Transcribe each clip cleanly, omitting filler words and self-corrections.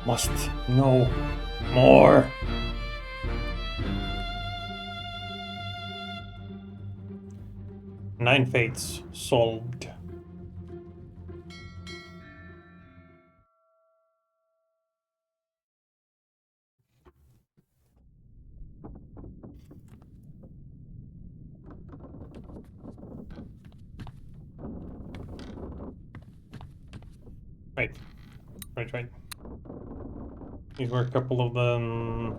must know more. Nine fates solved. Right. These were a couple of the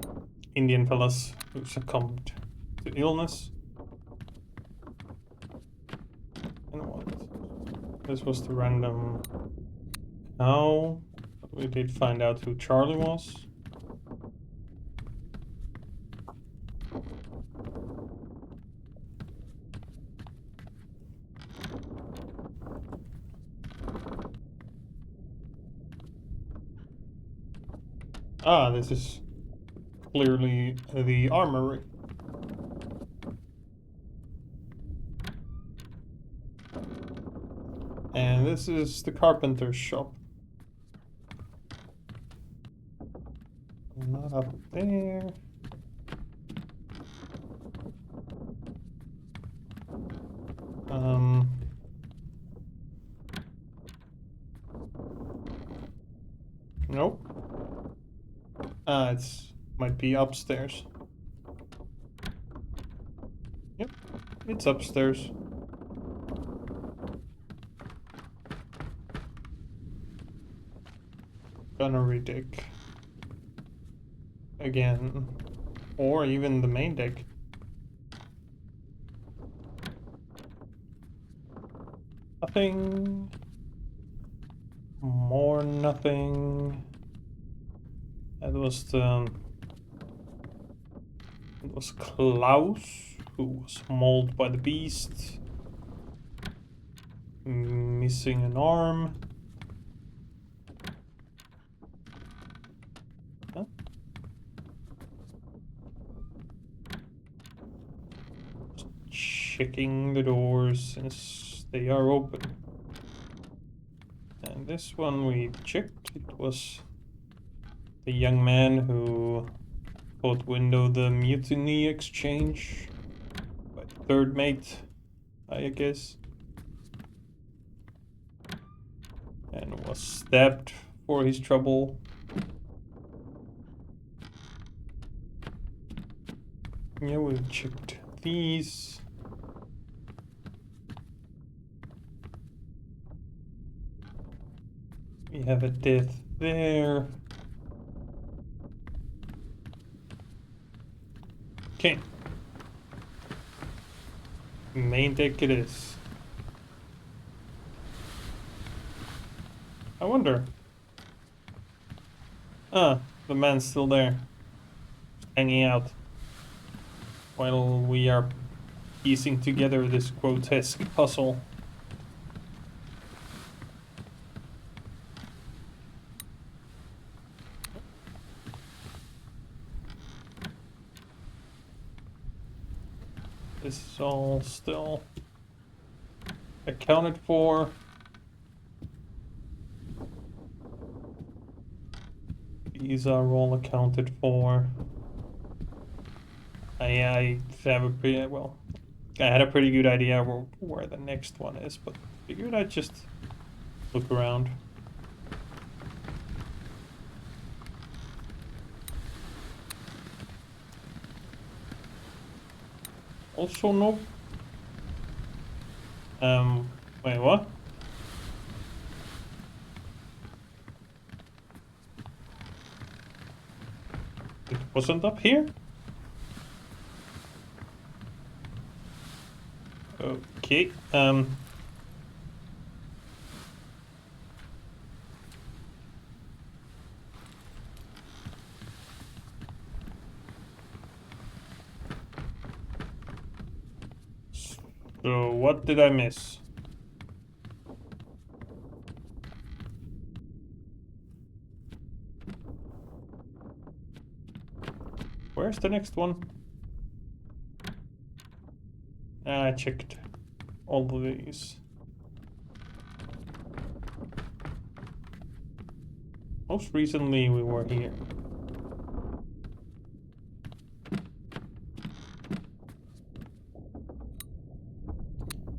Indian fellas who succumbed to illness. And what? This was the random cow. We did find out who Charlie was. Ah, this is clearly the armory. And this is the carpenter's shop. Not up there. Nope. It's might be upstairs. Yep, it's upstairs. Gunnery deck. Again. Or even the main deck. Nothing. More nothing. That was the... It was Klaus, who was mauled by the beast. Missing an arm. Huh? Just checking the doors since they are open. And this one we checked. It was the young man who caught wind of the mutiny exchange by the third mate, I guess. And was stabbed for his trouble. Yeah, we checked these. We have a death there. Okay. Main deck it is. I wonder. Ah, the man's still there. Hanging out. While we are piecing together this grotesque puzzle. This is all still accounted for. These are all accounted for. I have a pretty, well, I had a pretty good idea where the next one is, but figured I'd just look around. Also no. Wait, what? It wasn't up here? Okay, so what did I miss? Where's the next one? I checked all of these. Most recently we were here.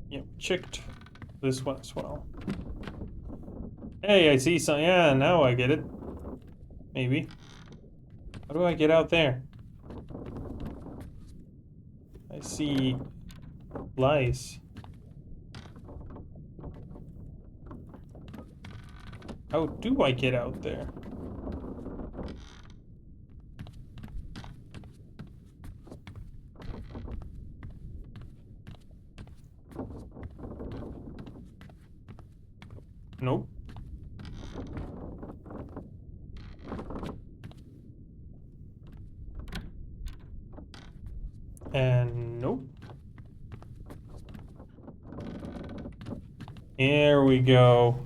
Yeah, checked this one as well. Hey, I see some. Yeah, now I get it. Maybe. How do I get out there? I see lies. How do I get out there? Nope. And nope. Here we go.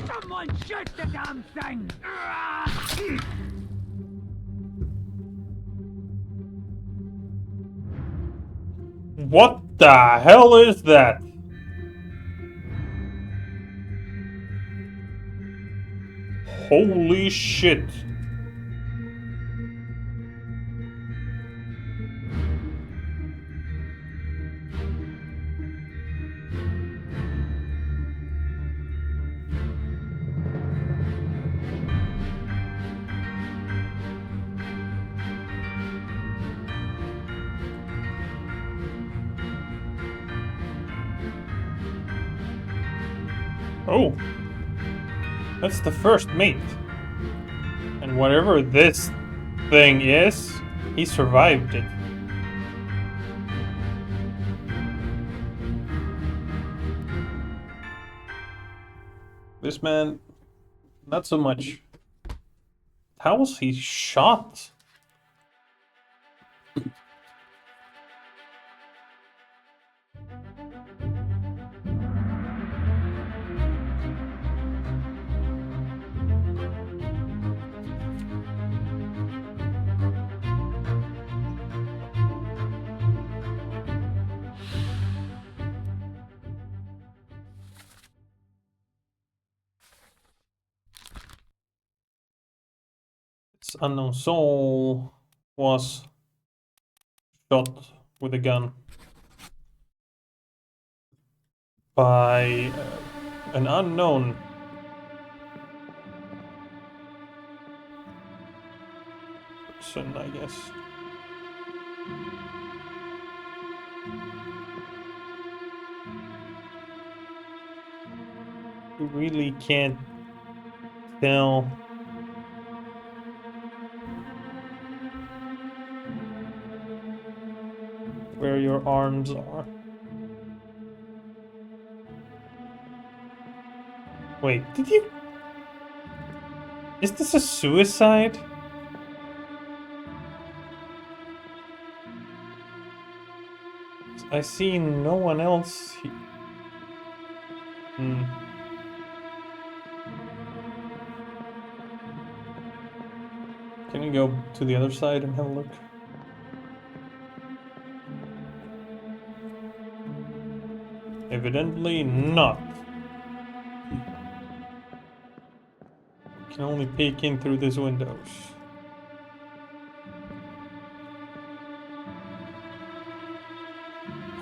Someone shoot the damn thing! What the hell is that? Holy shit. Oh. That's the first mate. And whatever this thing is, he survived it. This man, not so much. How was he shot? This unknown soul was shot with a gun by an unknown person, I guess. You really can't tell where your arms are. Wait, did you... Is this a suicide? I see no one else. Hmm. Can we go to the other side and have a look? Evidently not. Can only peek in through these windows.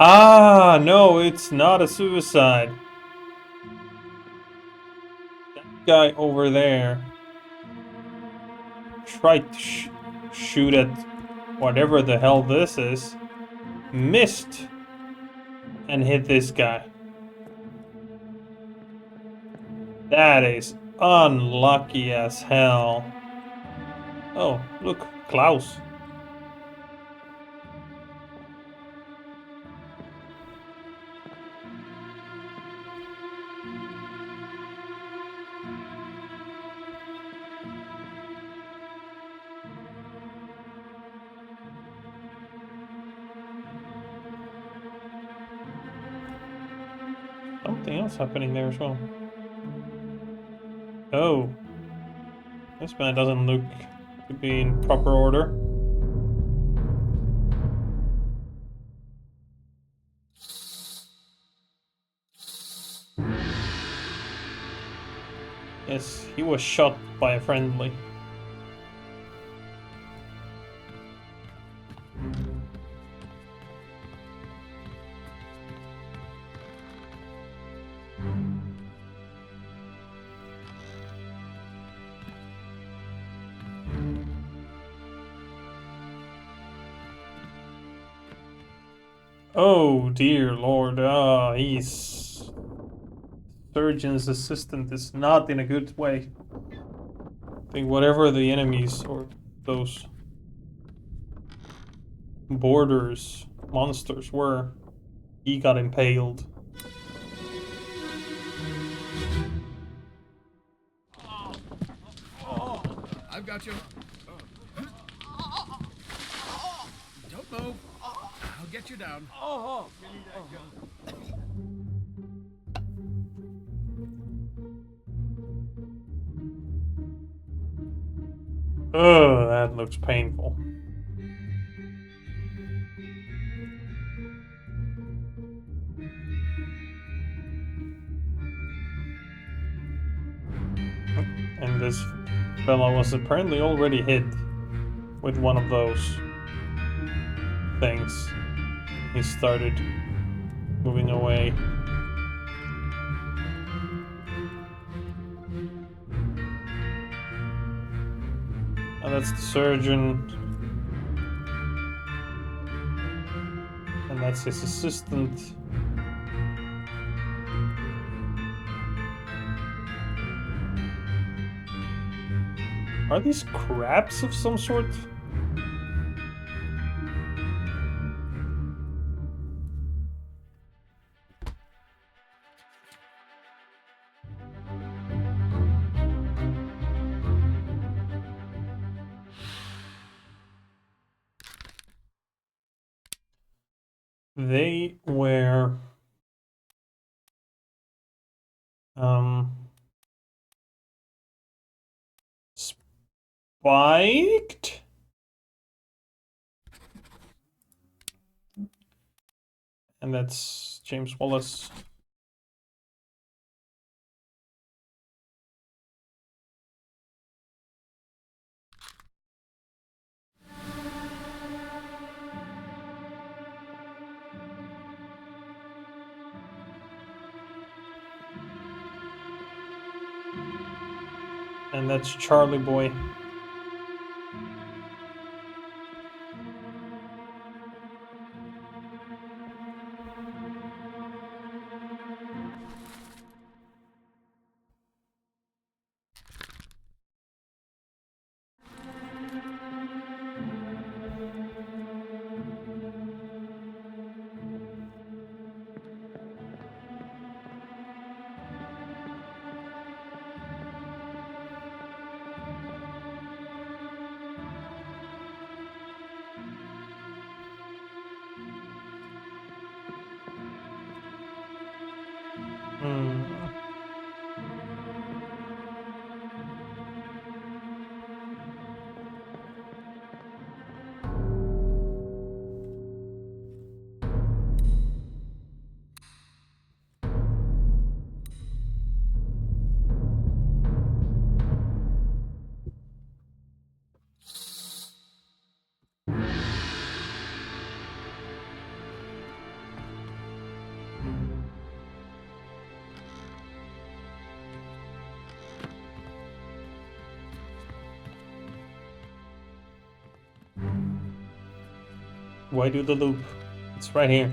Ah, no, it's not a suicide. That guy over there tried to shoot at whatever the hell this is, missed, and hit this guy. That is unlucky as hell. Oh, look, Klaus. Something else happening there as well. Oh. This man doesn't look to be in proper order. Yes, he was shot by a friendly. Oh dear lord, he's... Surgeon's assistant is not in a good way. I think whatever the enemies or those borders monsters were, he got impaled. I've got you. Don't move. I'll get you down. Ugh, that looks painful. And this fella was apparently already hit with one of those things. He started moving away. And that's the surgeon. And that's his assistant. Are these crabs of some sort? They were spiked. And that's James Wallace. And that's Charlie Boy. Why do the loop? It's right here.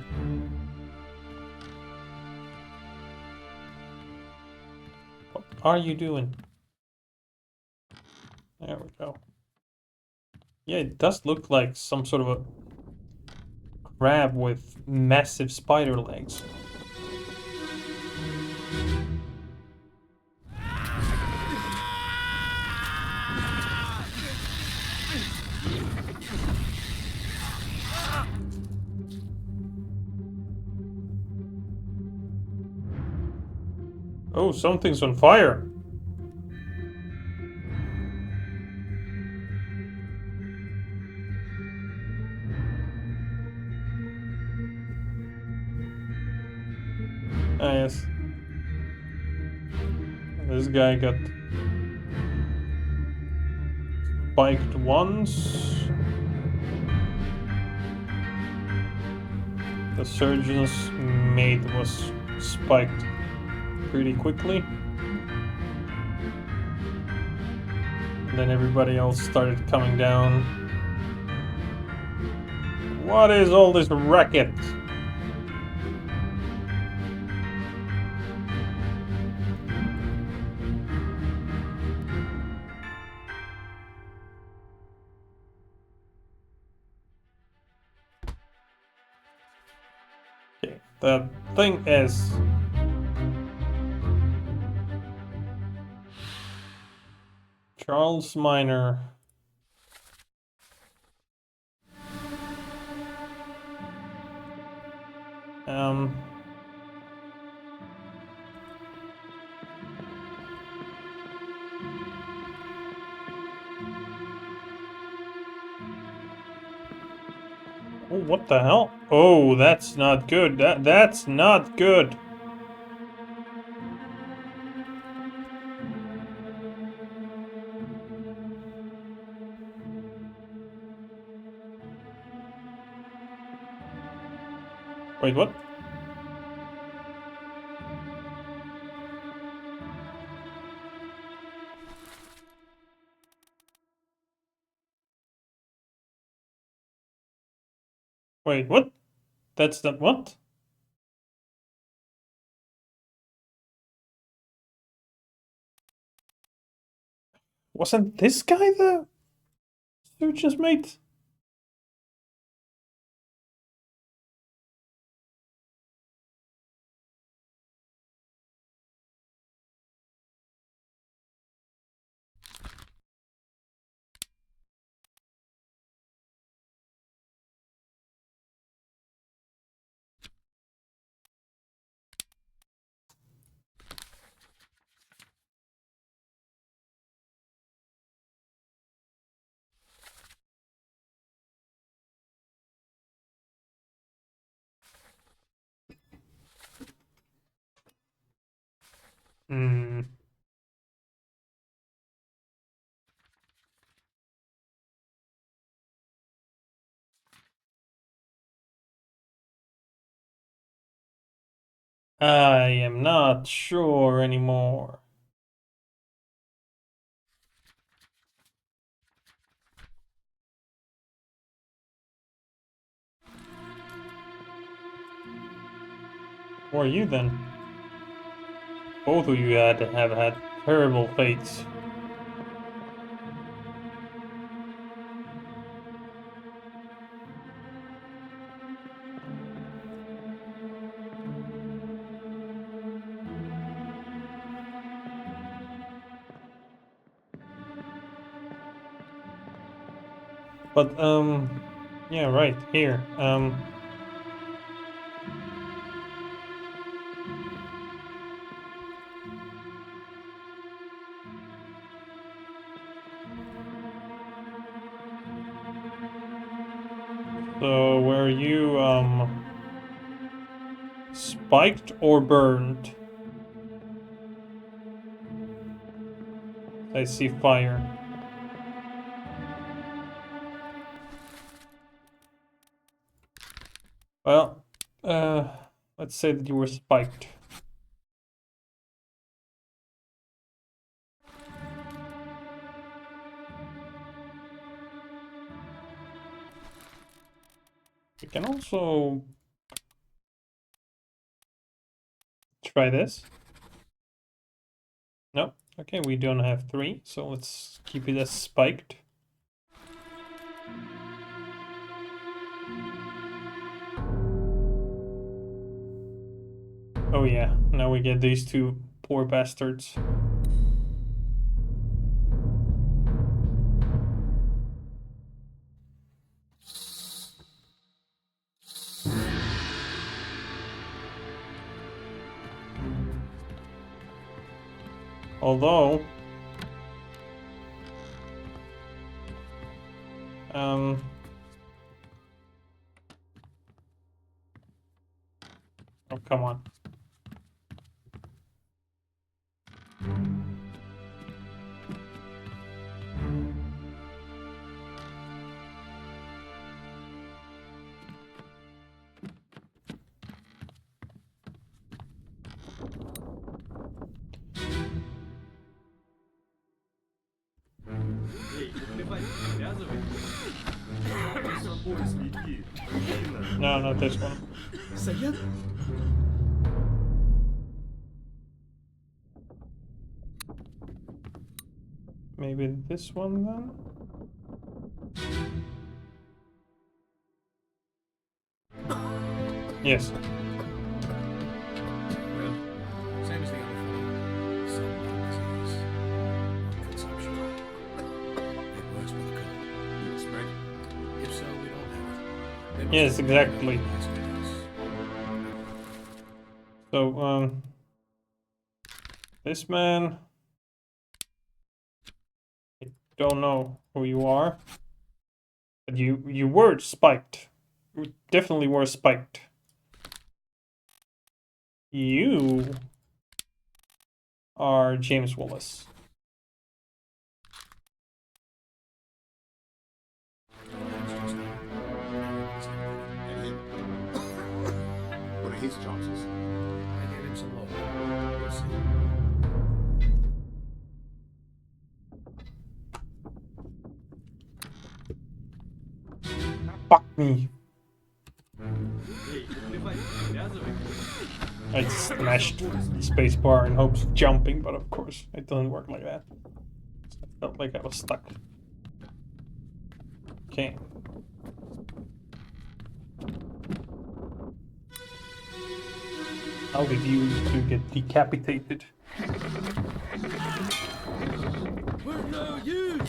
What are you doing? There we go. Yeah, it does look like some sort of a crab with massive spider legs. Oh, something's on fire. Ah, yes. This guy got spiked once. The surgeon's mate was spiked pretty quickly. And then everybody else started coming down. What is all this racket? Okay, the thing is... Charles Minor. Um... Oh, what the hell? Oh, that's not good. That's not good. Wait, what? Wait, what? That's not what? Wasn't this guy the surgeon's mate? Hmm. I am not sure anymore. Who are you then? Both of you have had terrible fates. But, yeah, right, here. So, were you, spiked or burned? I see fire. Well, let's say that you were spiked. We can also try this. No, okay, we don't have 3, so let's keep it as spiked. Oh yeah, now we get these two poor bastards. Although... Oh, come on. No, not this one. 谁呀？ Maybe this one then? Yes. Well, same as the other fellow. Some lung disease. Lung consumption. Made worse by the cold. Will it spread? If so, we don't have it. They must Yes, have exactly. hospitals. So, this man... I don't know who you are. But you were spiked. You definitely were spiked. You are James Wallace. And him. What are his chances? I gave him some love. We'll see. Fuck me. I smashed spacebar in hopes of jumping, but of course it doesn't work like that. I felt like I was stuck. Okay. How did you two get decapitated? We're no use!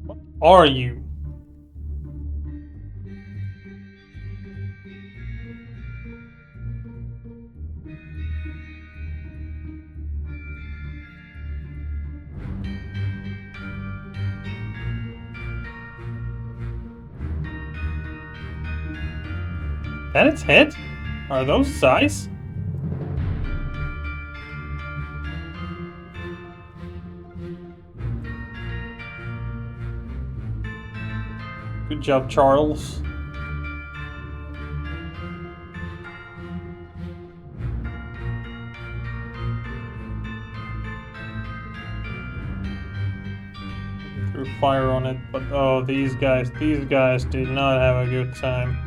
What are you? That its head? Are those its eyes? Good job, Charles. Threw fire on it, but oh, these guys did not have a good time.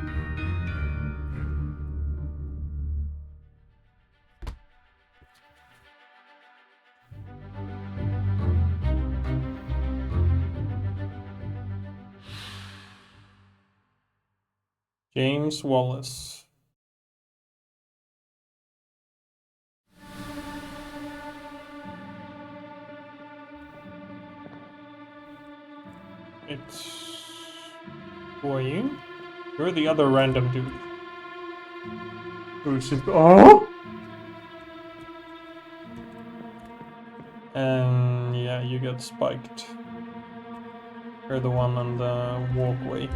James Wallace. It's... Who are you? You're the other random dude. Who's just... Oh! And yeah, you got spiked. You're the one on the walkway.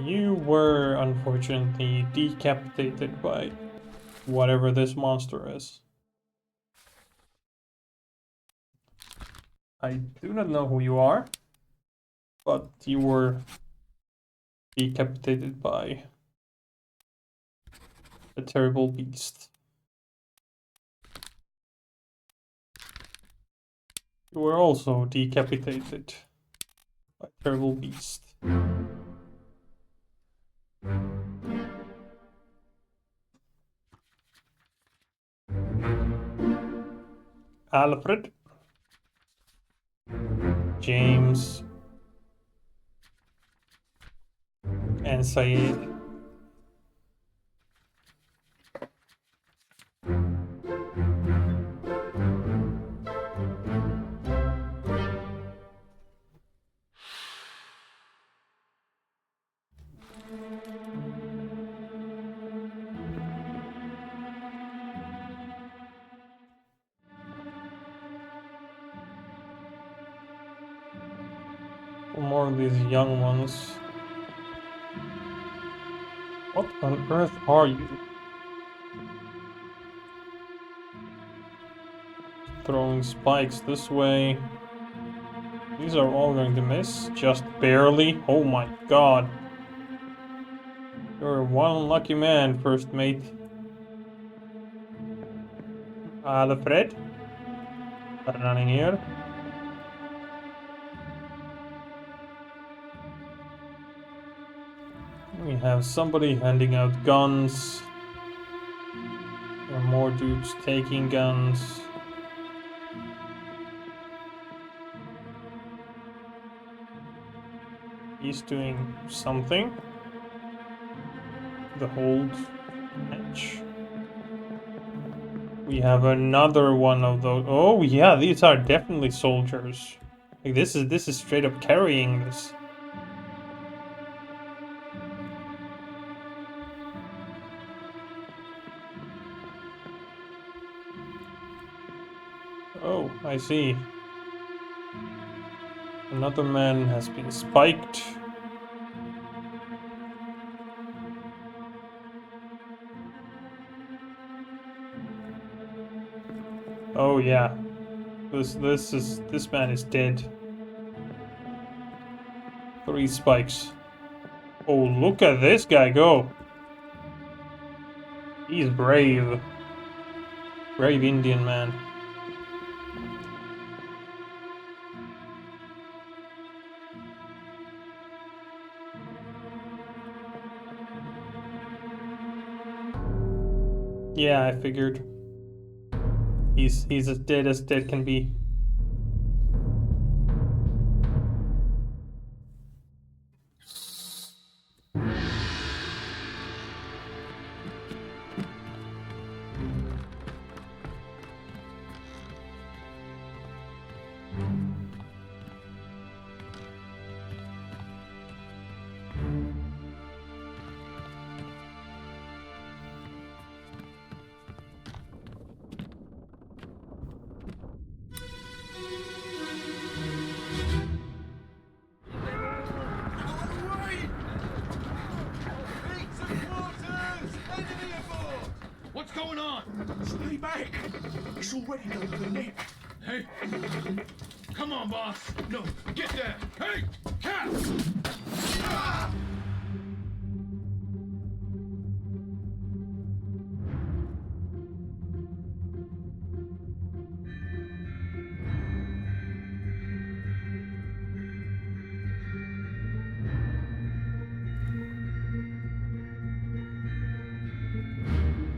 You were unfortunately decapitated by whatever this monster is. I do not know who you are, but you were decapitated by a terrible beast. were also decapitated by terrible beast. Alfred, James, and Saeed. More of these young ones. What on earth are you? Throwing spikes this way. These are all going to miss, just barely. Oh my god. You're one lucky man, first mate. Alfred. Running here. We have somebody handing out guns. There are more dudes taking guns. He's doing something. The hold match. We have another one of those. Oh yeah, these are definitely soldiers. Like this is straight up carrying this. Oh, I see. Another man has been spiked. Oh yeah. This man is dead. 3 spikes. Oh, look at this guy go. He's brave. Brave Indian man. Yeah, I figured. He's as dead can be. What's going on? Stay back! It's already going to the neck. Hey! Come on, boss! No, get there! Hey! Cat!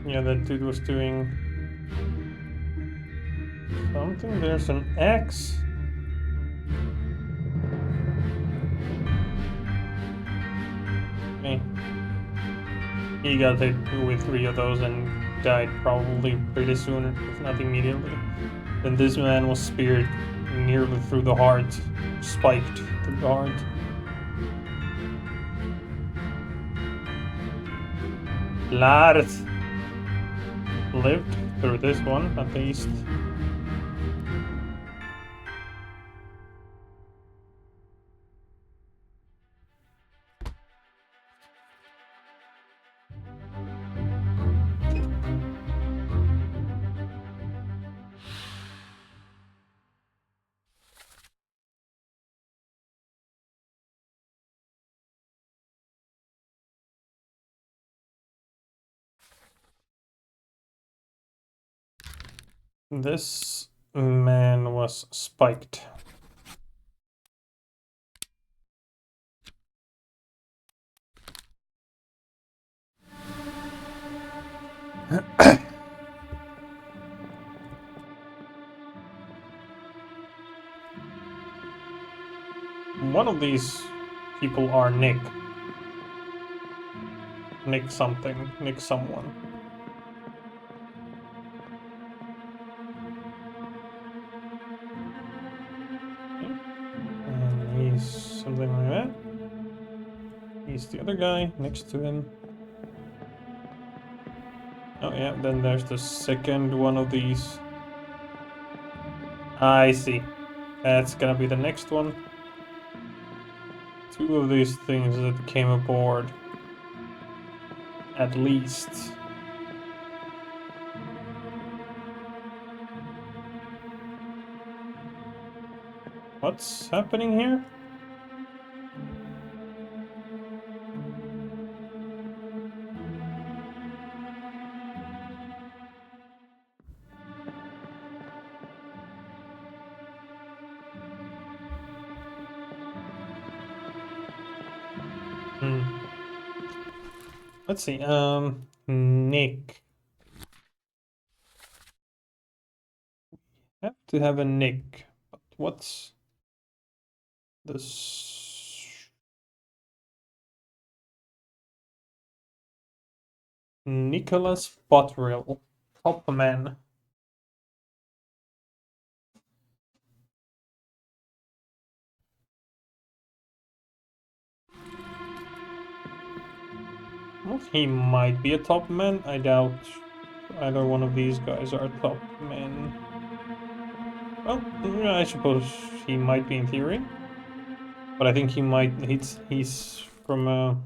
Yeah, that dude was doing something. There's an axe. Okay. He got hit with 3 of those and died probably pretty soon, if not immediately. Then this man was speared nearly through the heart, spiked through the heart. Lars lived through this one, at least. This man was spiked. One of these people are Nick. Nick something. Nick someone. Okay. And he's something like that. He's the other guy next to him. Oh yeah, then there's the second one of these. I see. That's gonna be the next one. Two of these things that came aboard. At least. What's happening here? Hmm. Let's see. Nick. Have to have a Nick. But what's this? Nicholas Bottrill. Top man. Well, he might be a top man. I doubt either one of these guys are top men. Well, I suppose he might be in theory. But I think he might. He's from a.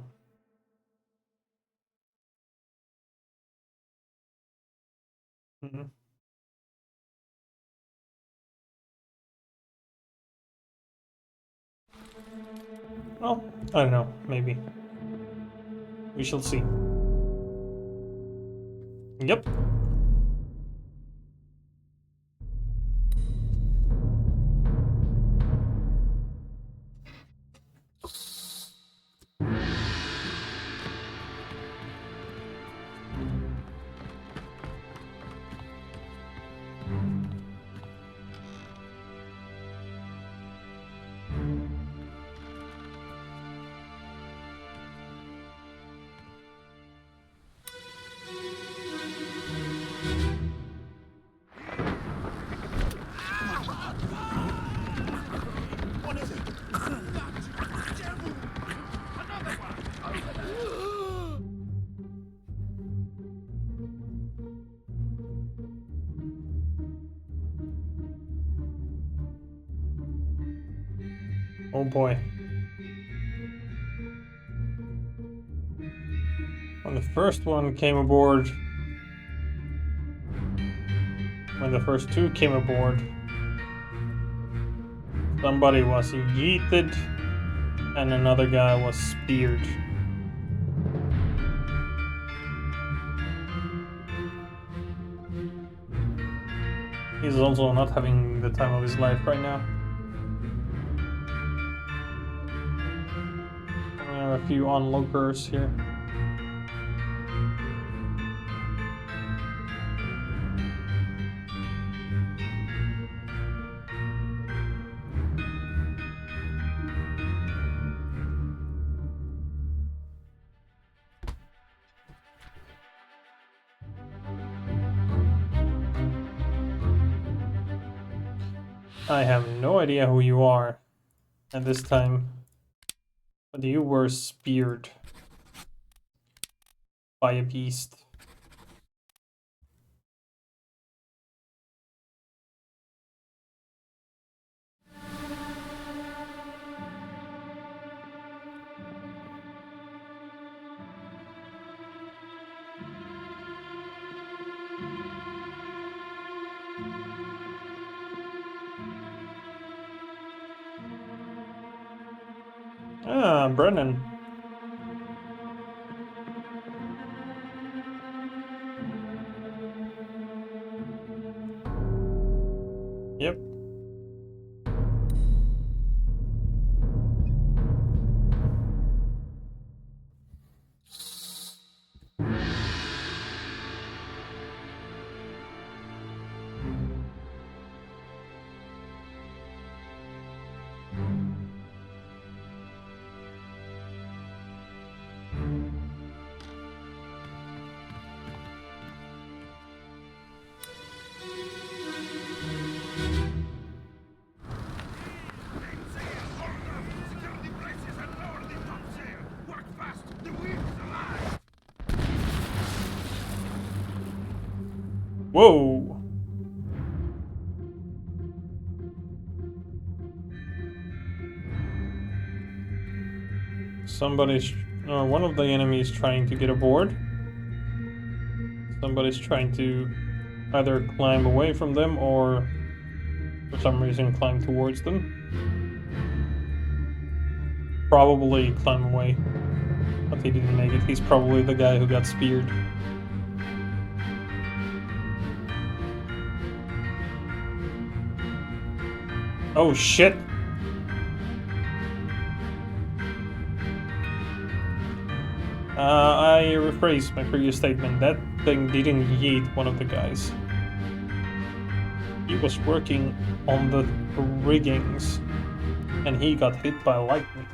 Well, I don't know. Maybe we shall see. Yep. What is it? Oh boy. When the first one came aboard, when the first two came aboard, somebody was yeeted and another guy was speared. He's also not having the time of his life right now. We have a few onlookers here. I have no idea who you are at this time, but you were speared by a beast. Ah, Brennan. Yep. Whoa! Somebody's, or one of the enemies trying to get aboard. Somebody's trying to either climb away from them or for some reason climb towards them. Probably climb away. But he didn't make it. He's probably the guy who got speared. Oh shit! I rephrase my previous statement. That thing didn't yeet one of the guys. He was working on the riggings and he got hit by lightning.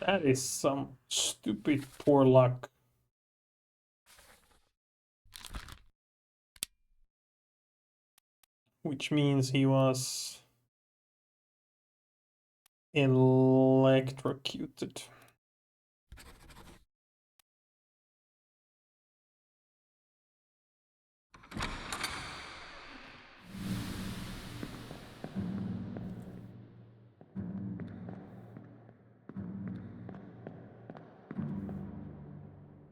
That is some stupid poor luck. Which means he was electrocuted.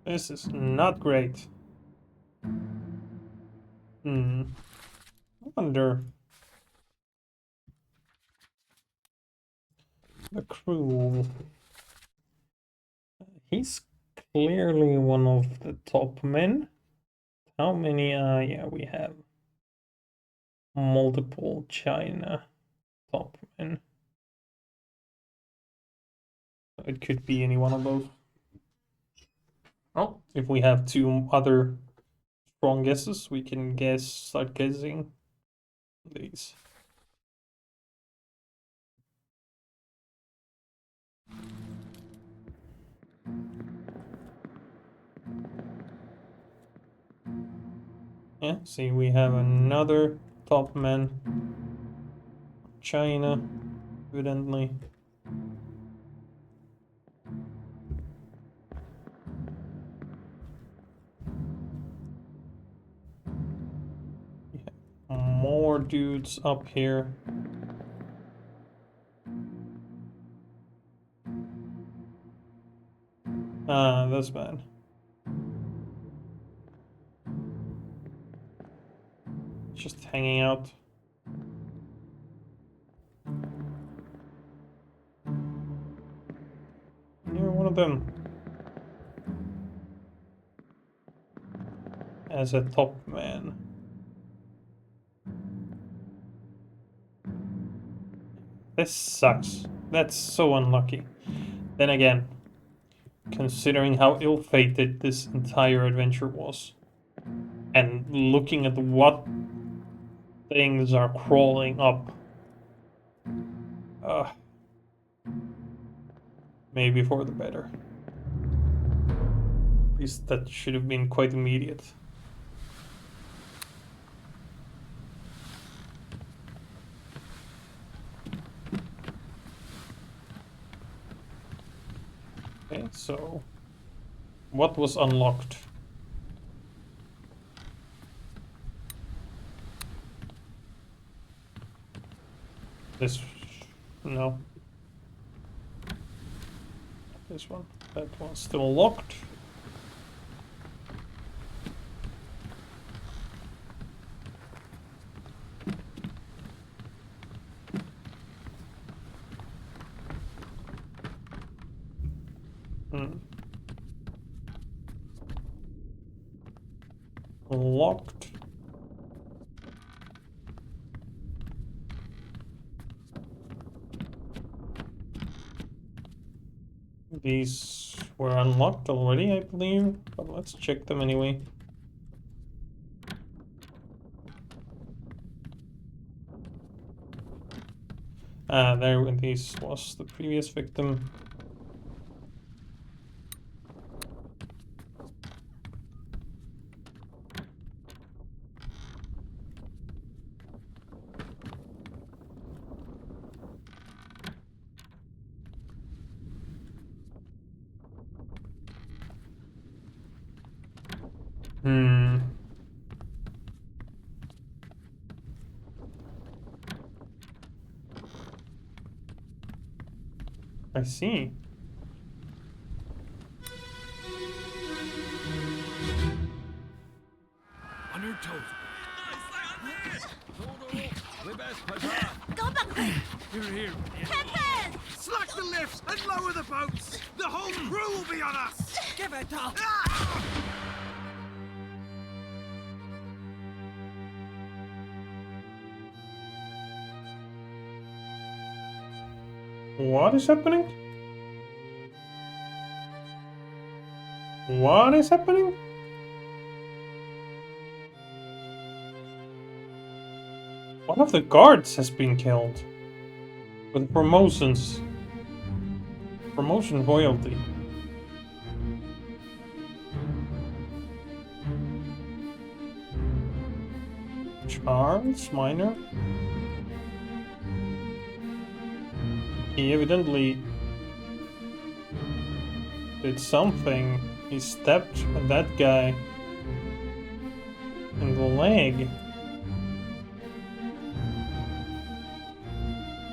This is not great. I wonder. The crew. He's clearly one of the top men. How many? Yeah, we have multiple China top men. It could be any one of those. Oh, if we have two other strong guesses, we can start guessing these. Yeah, see, we have another top man. China, evidently. More dudes up here. Ah, this man. Just hanging out. You're one of them. As a top man. This sucks. That's so unlucky. Then again, considering how ill-fated this entire adventure was, and looking at what things are crawling up, maybe for the better. At least that should have been quite immediate. Okay, so what was unlocked? This, no. This one, that one's still locked. locked. These were unlocked already, I believe, but let's check them anyway. Ah, there, this was the previous victim. I see. On your toes. Go back there! Here. Captain! Slack the lifts and lower the boats! The whole crew will be on us! Give it up! What is happening? What is happening? One of the guards has been killed. With promotions. Promotion royalty. Charles Minor? He evidently did something. He stepped that guy in the leg.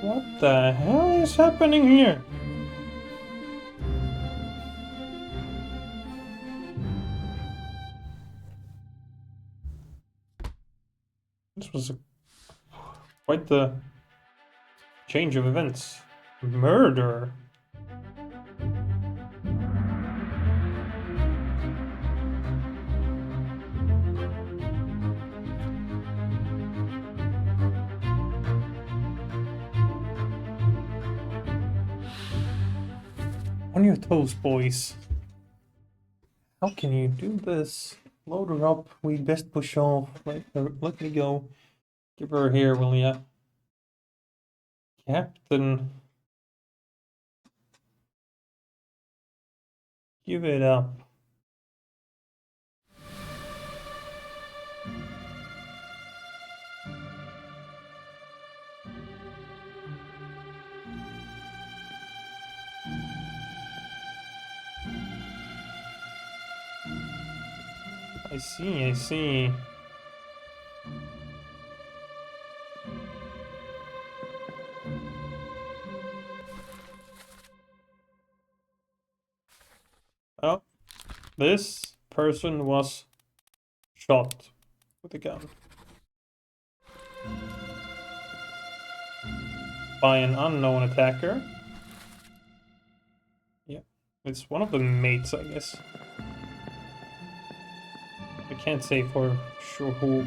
What the hell is happening here? This was quite the change of events. Murder. On your toes, boys. How can you do this? Load her up. We best push off. Let me go. Give her here, will ya? Captain. Give it up. I see. Oh, this person was shot with a gun by an unknown attacker. Yeah, it's one of the mates, I guess. I can't say for sure who.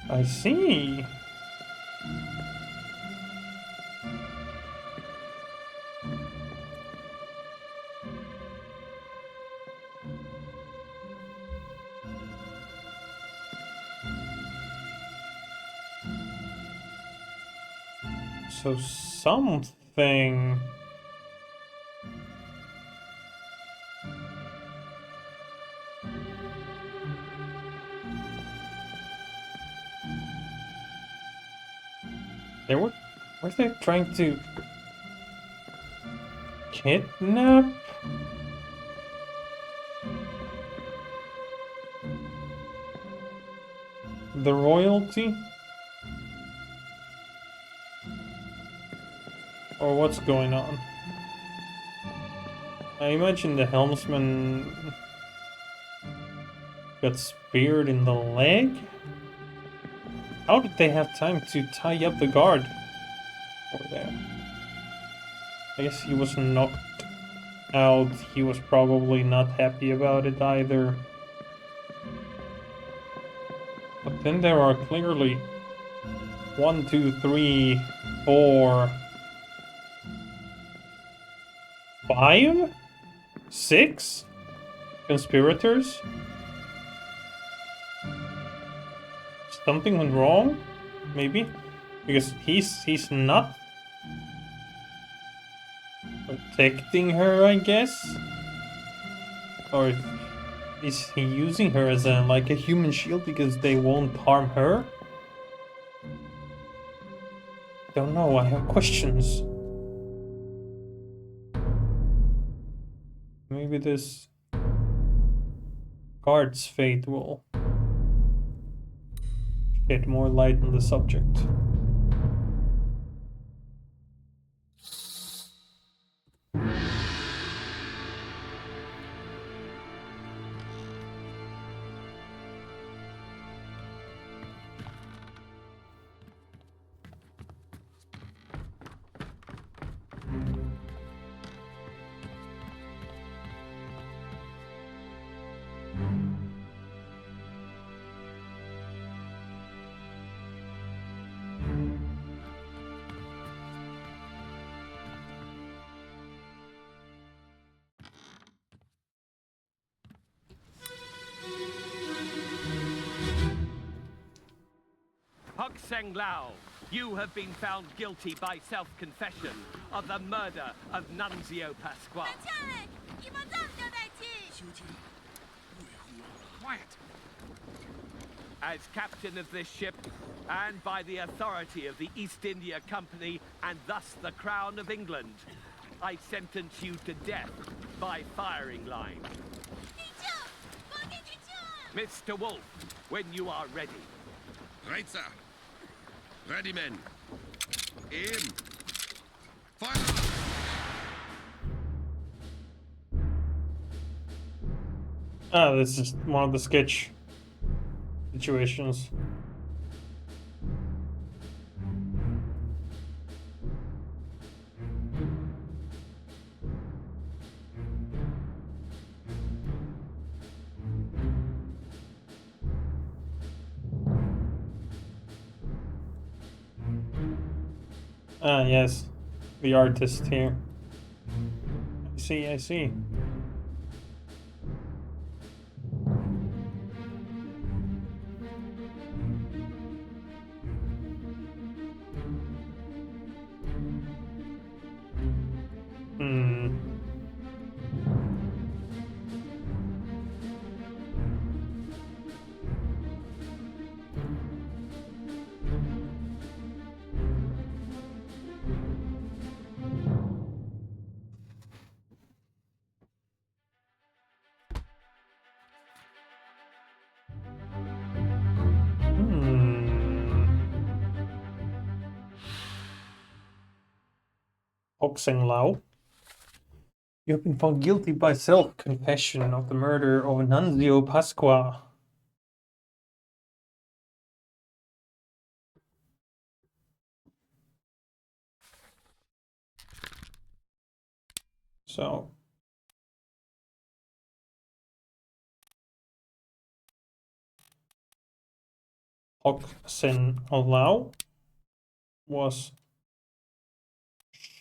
I see. So something. Were they trying to kidnap? The royalty? Or what's going on? I imagine the helmsman got speared in the leg? How did they have time to tie up the guard over there? I guess he was knocked out. He was probably not happy about it either. But then there are clearly 1, 2, 3, 4, 5, 6 conspirators. Something went wrong, maybe, because he's not protecting her, I guess, or is he using her as a like a human shield because they won't harm her? Don't know. I have questions. Maybe this guard's fate will shed more light on the subject. Hok Seng Lao, you have been found guilty by self-confession of the murder of Nunzio Pasquale. 下来，伊莫这么交代起。 Quiet. As captain of this ship, and by the authority of the East India Company, and thus the Crown of England, I sentence you to death by firing line. 你救，我给你救。 Mr. Wolf, when you are ready. Right, sir. Ready, men. Aim. Fire! Ah, this is one of the sketch situations. Ah, yes. The artist here. I see, I see. Hmm. Hok Seng Lao. You have been found guilty by self-confession of the murder of Nunzio Pasqua. So, Hok Seng Lao was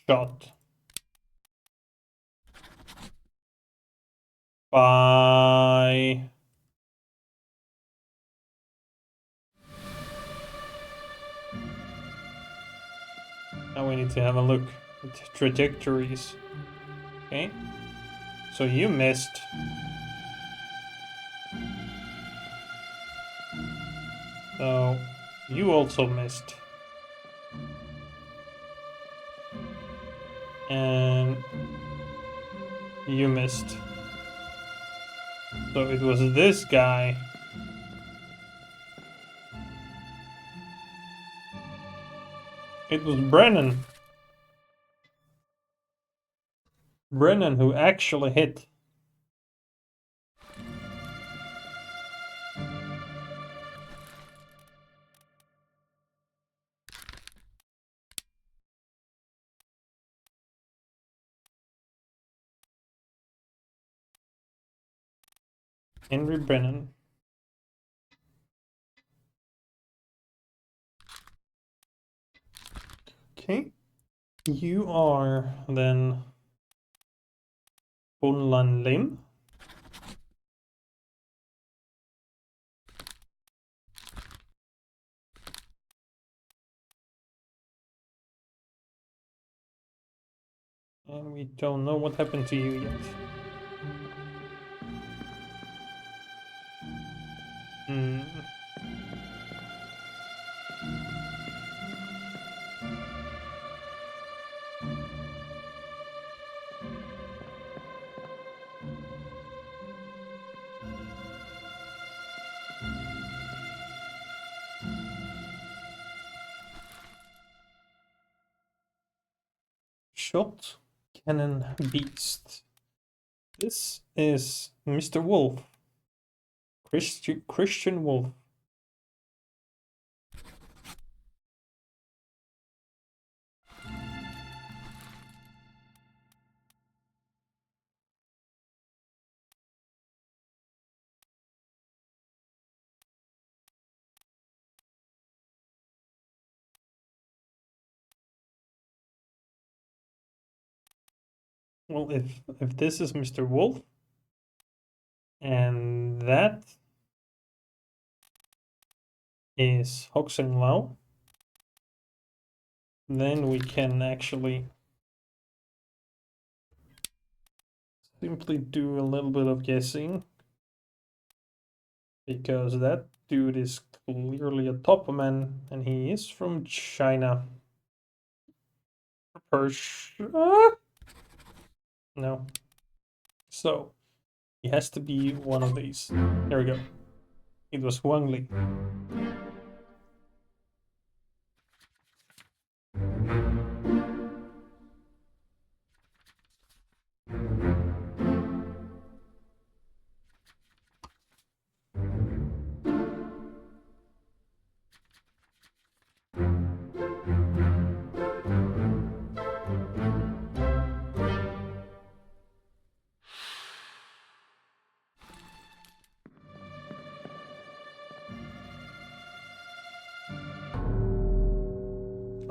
shot by now we need to have a look at trajectories. Okay, so you missed. So you also missed. And you missed. So it was this guy. It was Brennan. Brennan who actually hit. Henry Brennan. Okay. You are then Bun Lan Lim. And we don't know what happened to you yet. Shot Cannon Beast. This is Mr. Wolf. Christian Wolf. Well, if this is Mr. Wolf, and that is Hoxing Lao, then we can actually simply do a little bit of guessing, because that dude is clearly a top man, and he is from China. Persia? No. So, he has to be one of these. There we go. It was Huang Li.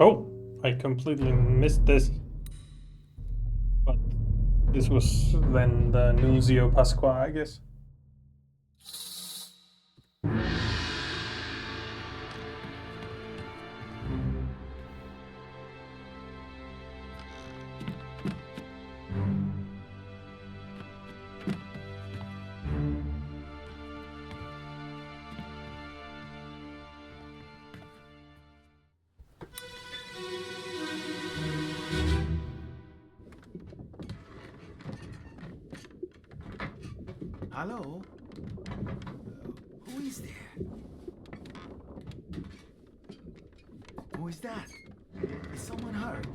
Oh, I completely missed this. But this was then the Nunzio Pasqua, I guess. Hello? Who is there? Who is that? Is someone hurt?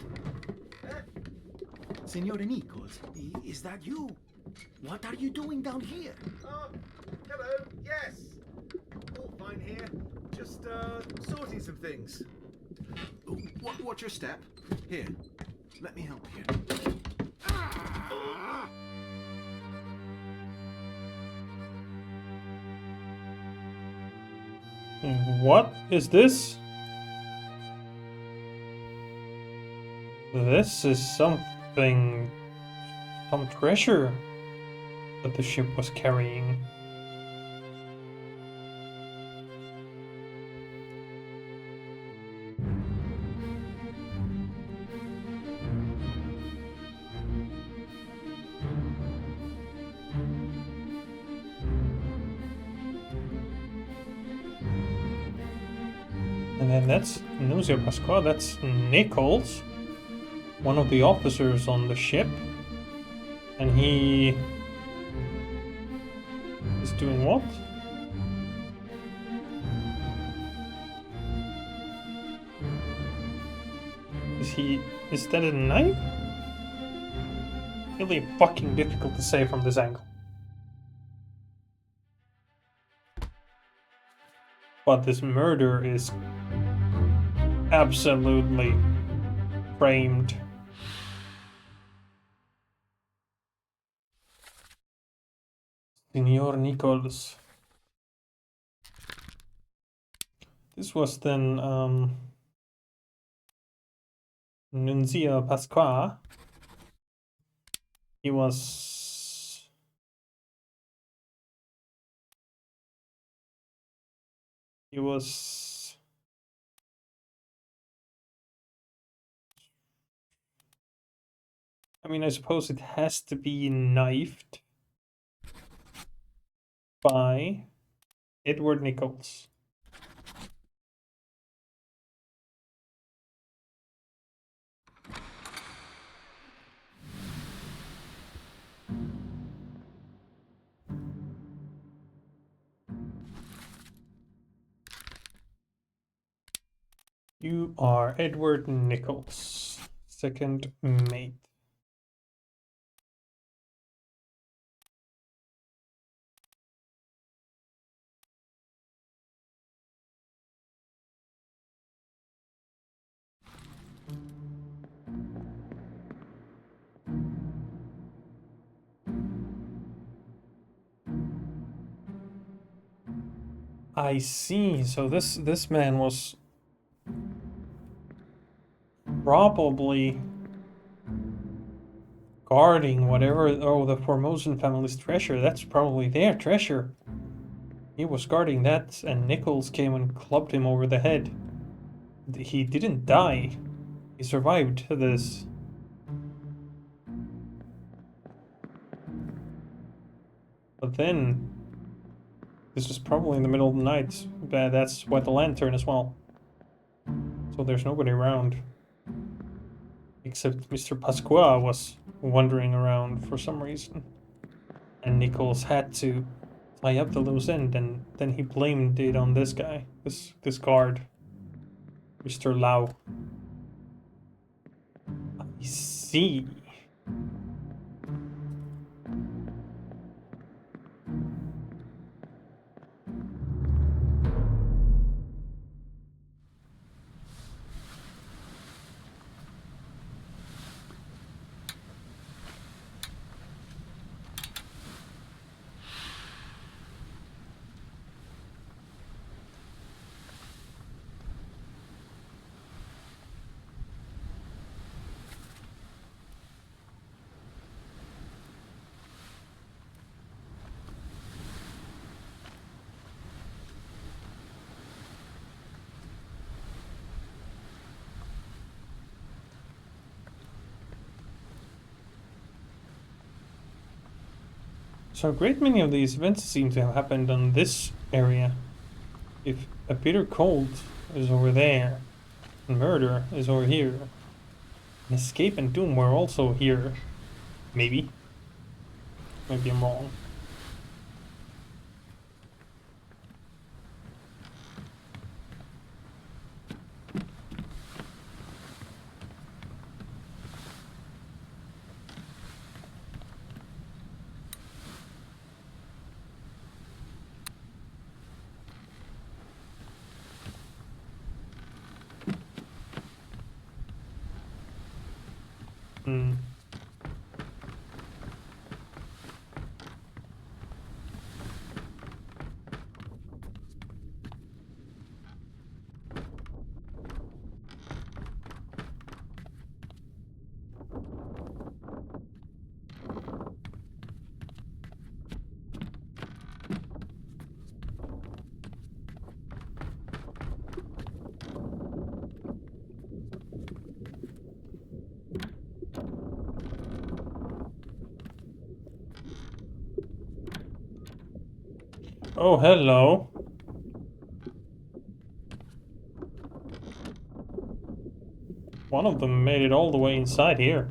Signore Nichols, is that you? What are you doing down here? Hello, yes. All fine here. Just, sorting some things. Watch your step. Here, let me help you. What is this? This is something... some treasure that the ship was carrying. And then that's Nunzio Pasqua, that's Nichols, one of the officers on the ship. And he is doing what? Is that a knife? Really fucking difficult to say from this angle. But this murder is absolutely framed. Signor Nichols. This was then Nunzio Pasqua. He was I mean, I suppose it has to be knifed by Edward Nichols. You are Edward Nichols, second mate. I see. So this man was probably guarding whatever. Oh, the Formosan family's treasure. That's probably their treasure. He was guarding that, and Nichols came and clubbed him over the head. He didn't die. He survived this. But then, this was probably in the middle of the night. That's why the lantern as well. So there's nobody around. Except Mr. Pasqua was wandering around for some reason. And Nichols had to tie up the loose end, and then he blamed it on this guy, this guard, Mr. Lau. I see. So a great many of these events seem to have happened on this area. If a bitter cold is over there, and murder is over here, and escape and doom were also here. Maybe. Maybe I'm wrong. Hmm. Oh, hello. One of them made it all the way inside here.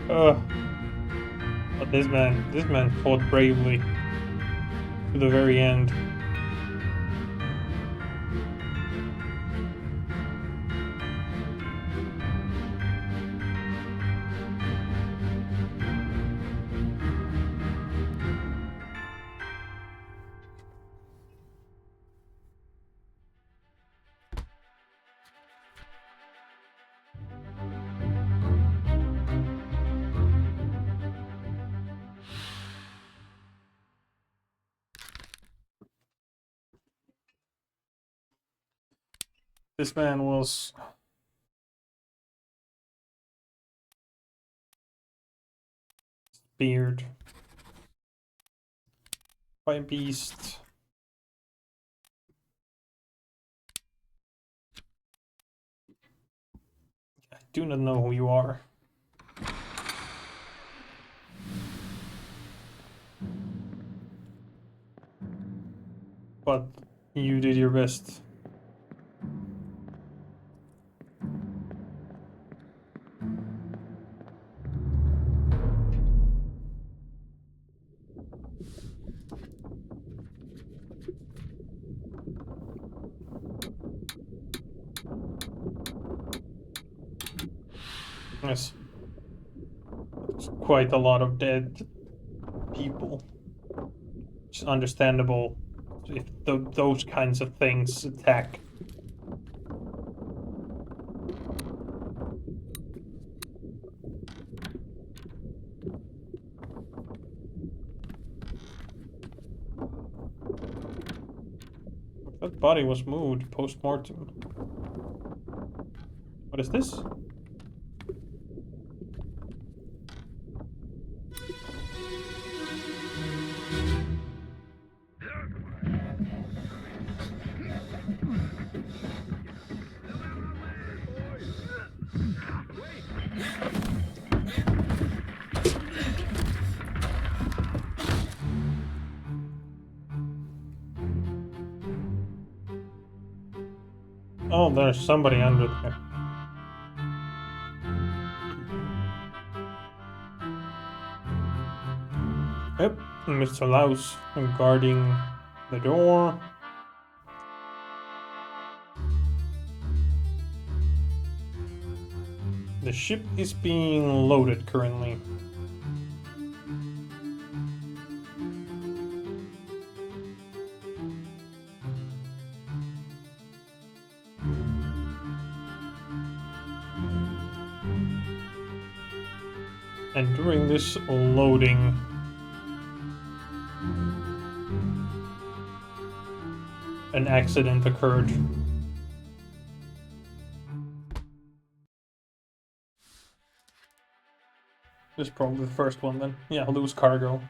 But this man fought bravely to the very end. This man was speared by a beast. I do not know who you are. But you did your best. Yes. There's quite a lot of dead people. It's understandable if those kinds of things attack. That body was moved post-mortem. What is this? Oh, there's somebody under there. Yep, Mr. Louse guarding the door. The ship is being loaded currently. And during this loading, an accident occurred. This is probably the first one then. Yeah, loose cargo.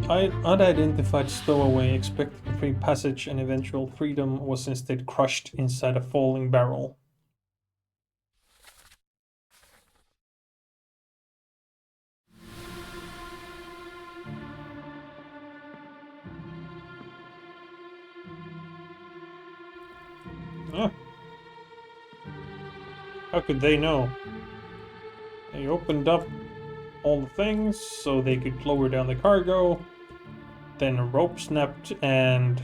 An unidentified stowaway expecting free passage and eventual freedom was instead crushed inside a falling barrel. Yeah. How could they know? They opened up all the things so they could lower down the cargo. Then a rope snapped and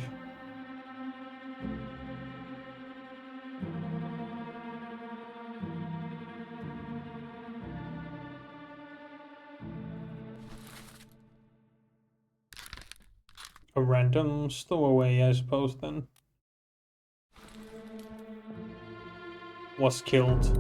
a random stowaway, I suppose, then was killed.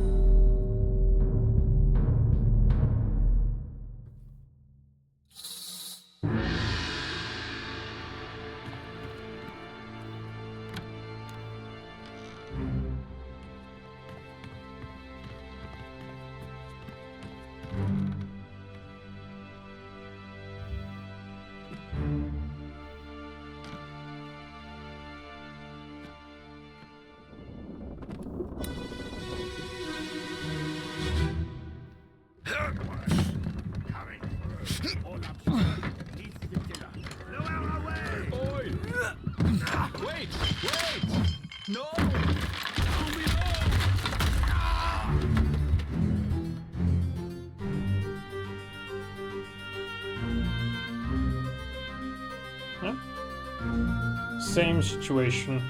same situation.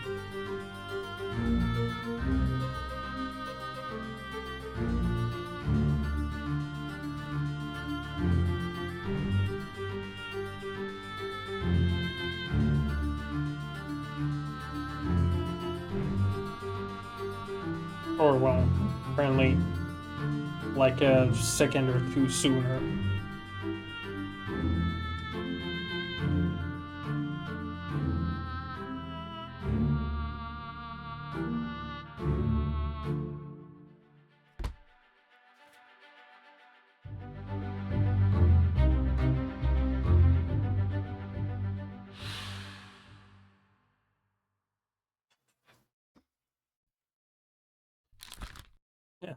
Or, well, apparently like a second or two sooner.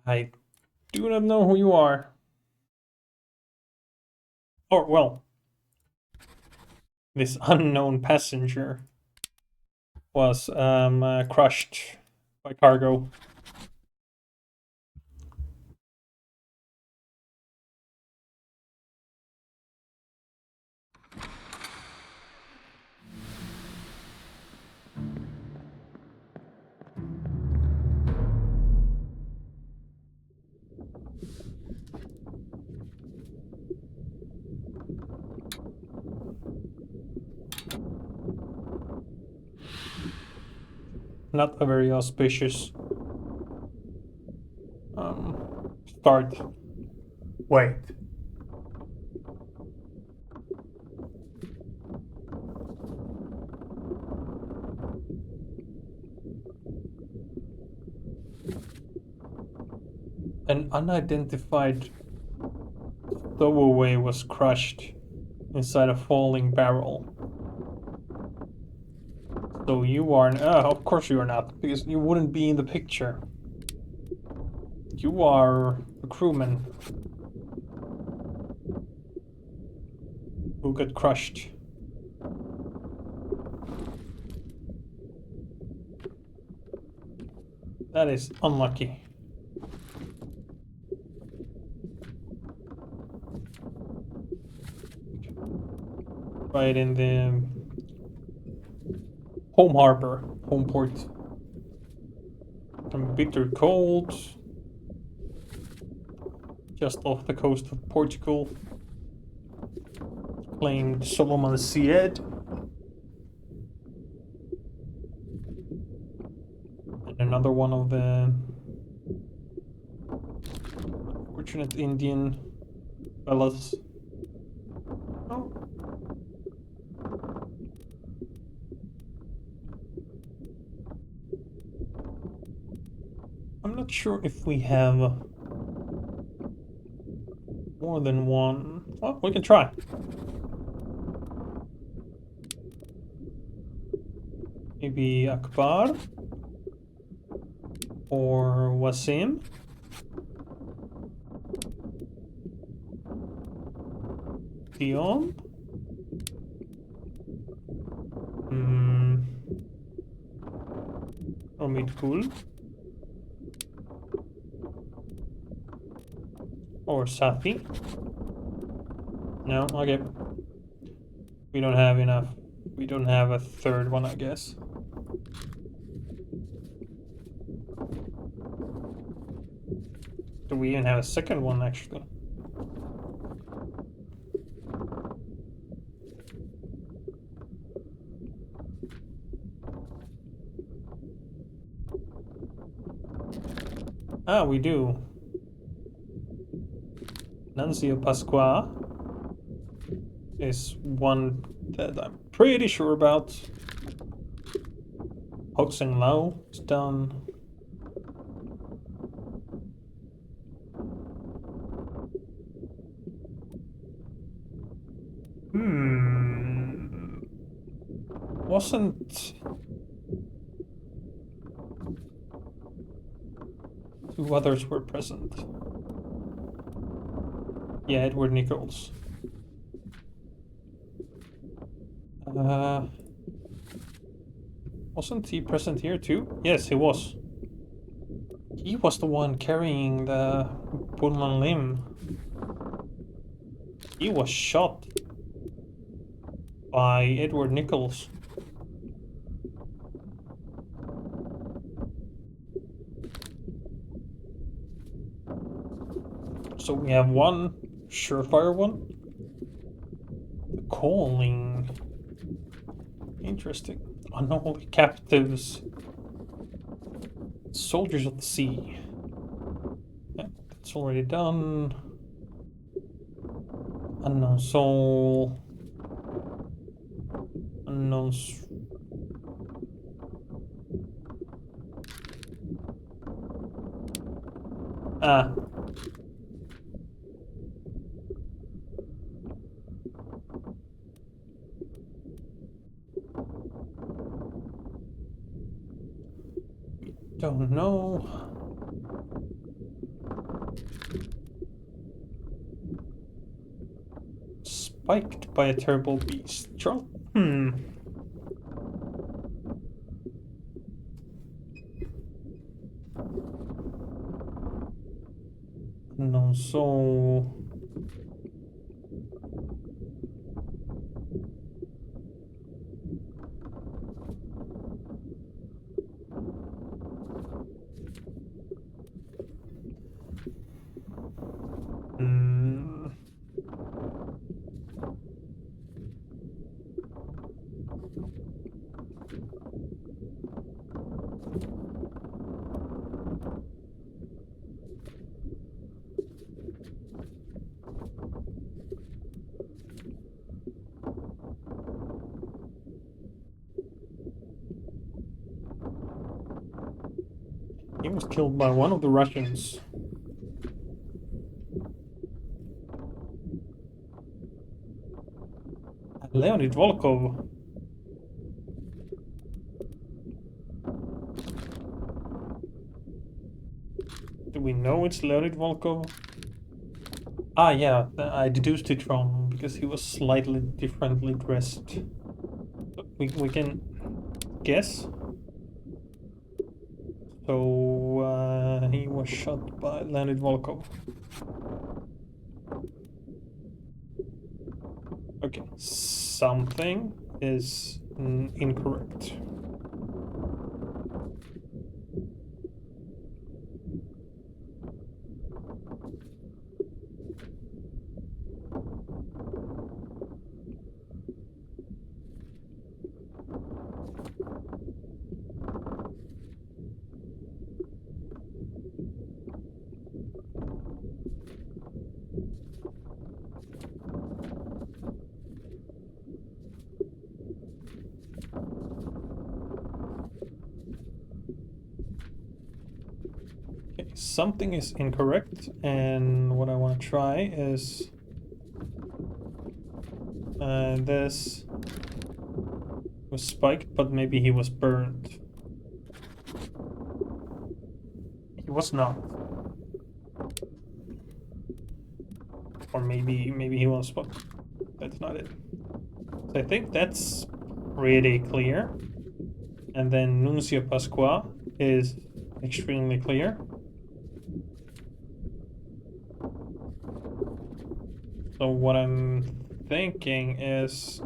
I do not know who you are. Or, well, this unknown passenger was crushed by cargo. Not a very auspicious start. Wait. An unidentified stowaway was crushed inside a falling barrel. So you are... of course you are not, because you wouldn't be in the picture. You are a crewman who got crushed. That is unlucky. Right in the home harbor, home port. From bitter cold. Just off the coast of Portugal. Claimed Solomon Syed. And another one of the unfortunate Indian fellas. Oh. I'm not sure if we have more than one. Well, we can try. Maybe Akbar or Wasim. Dion. Omid Kul. Or Safi. No, okay. We don't have enough. We don't have a third one, I guess. Do we even have a second one, actually? Ah, we do. Nuncio Pasqua is one that I'm pretty sure about. Hoxing Lao is done. Wasn't... Two others were present. Yeah, Edward Nichols. Wasn't he present here too? Yes, he was. He was the one carrying the Pullman limb. He was shot by Edward Nichols. So we have one surefire one. The calling. Interesting. Unholy captives. Soldiers of the sea. Yeah, that's already done. Unknown soul. Unknown. Ah. Don't know. Spiked by a terrible beast. Charles? Unknown soul. Hmm. He was killed by one of the Russians. Leonid Volkov. Do we know it's Leonid Volkov? Ah, yeah, I deduced it from because he was slightly differently dressed. But we can guess. So he was shot by Leonid Volkov. Okay, something is incorrect. Okay, something is incorrect, and what I want to try is this was spiked, but maybe he was burned. He was not. Or maybe he was, but that's not it. So I think that's pretty clear. And then Nuncio Pasqua is extremely clear. So what I'm thinking is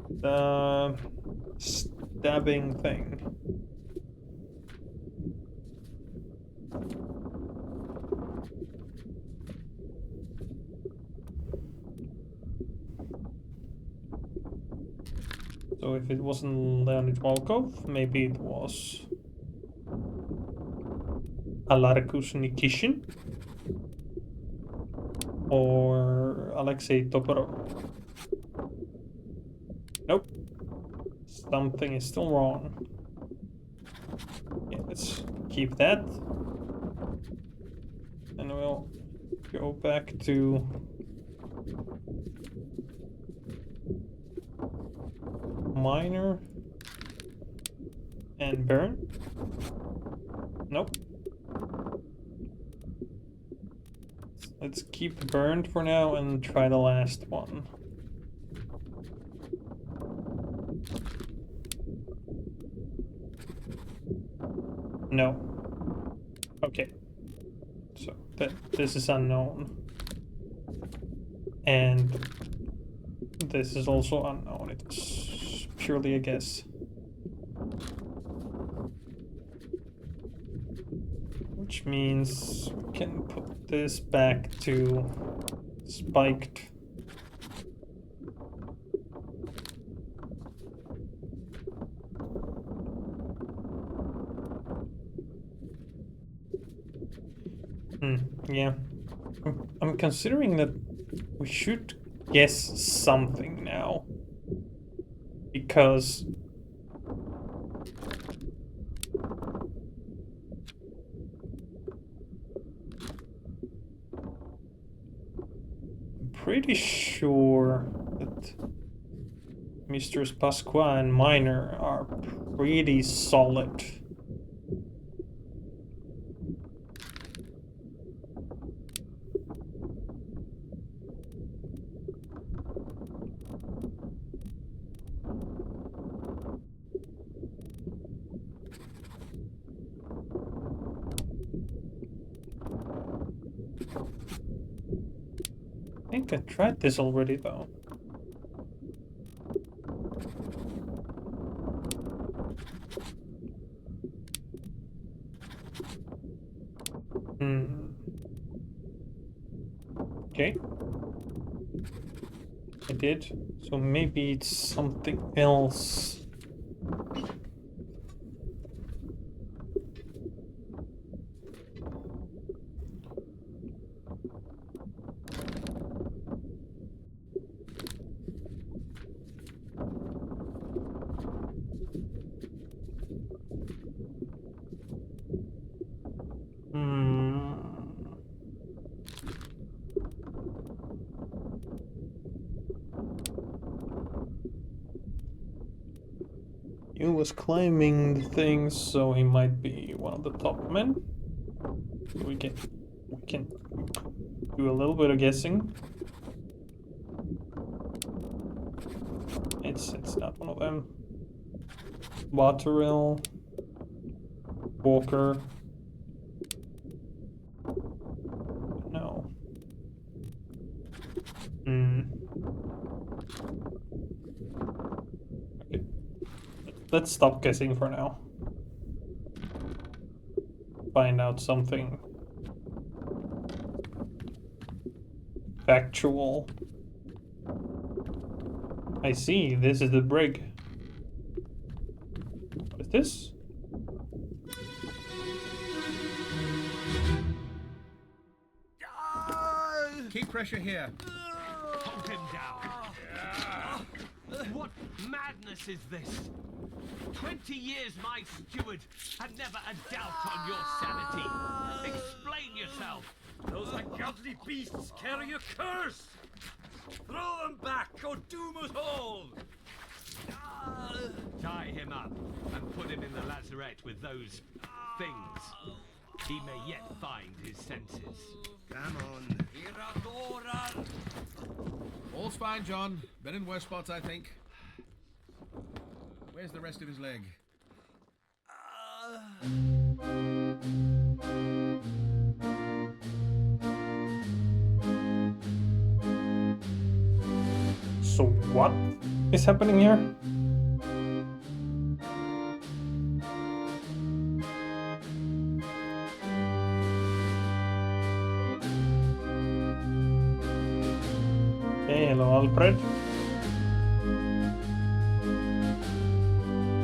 the stabbing thing. So if it wasn't Leonid Volkov, maybe it was Alarikus Nikishin or Alexei Toporov. Nope. Something is still wrong. Yeah, let's keep that. And we'll go back to Miner and burn. Nope. Let's keep burned for now and try the last one. No. Okay. So this is unknown. And this is also unknown. It's purely a guess. Which means we can put this back to spiked. Yeah. I'm considering that we should guess something now. Because I'm pretty sure that Misters Pasqua and Miner are pretty solid. I think I tried this already though. Okay. I did. So maybe it's something else. He was climbing the things, so he might be one of the top men. So we can do a little bit of guessing. It's not one of them. Waterell, Walker. No. Okay. Let's stop guessing for now. Find out something factual. I see, this is the brig. What is this? Keep pressure here. Hold him down. What madness is this? 20 years my steward, and never a doubt on your sanity. Explain yourself. Those ungodly beasts carry a curse! Throw them back or doom us all! Tie him up and put him in the lazarette with those things. He may yet find his senses. Come on. All's fine, John. Been in worse spots, I think. Where's the rest of his leg? So what is happening here? Hey, hello Alfred.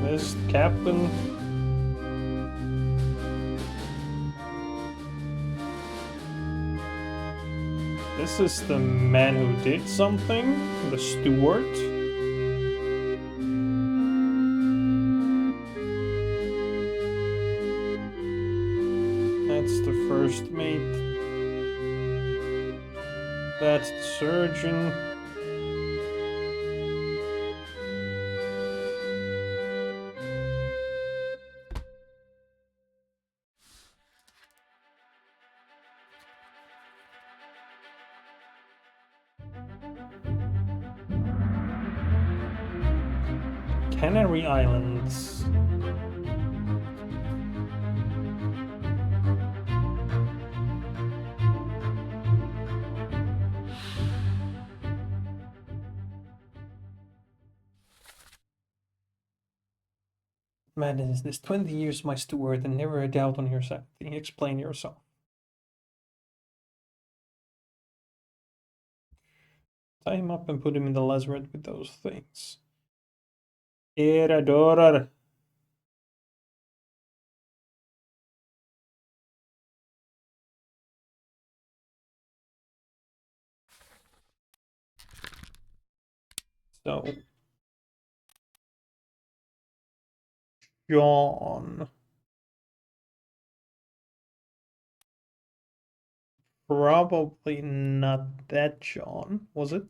This is the captain. This is the man who did something, the steward. That's the first mate. That's the surgeon. Canary Islands. Madness is this 20 years my steward and never a doubt on your side. Explain yourself. Tie him up and put him in the lazaret with those things. Era dorar. So, John. Probably not that John, was it?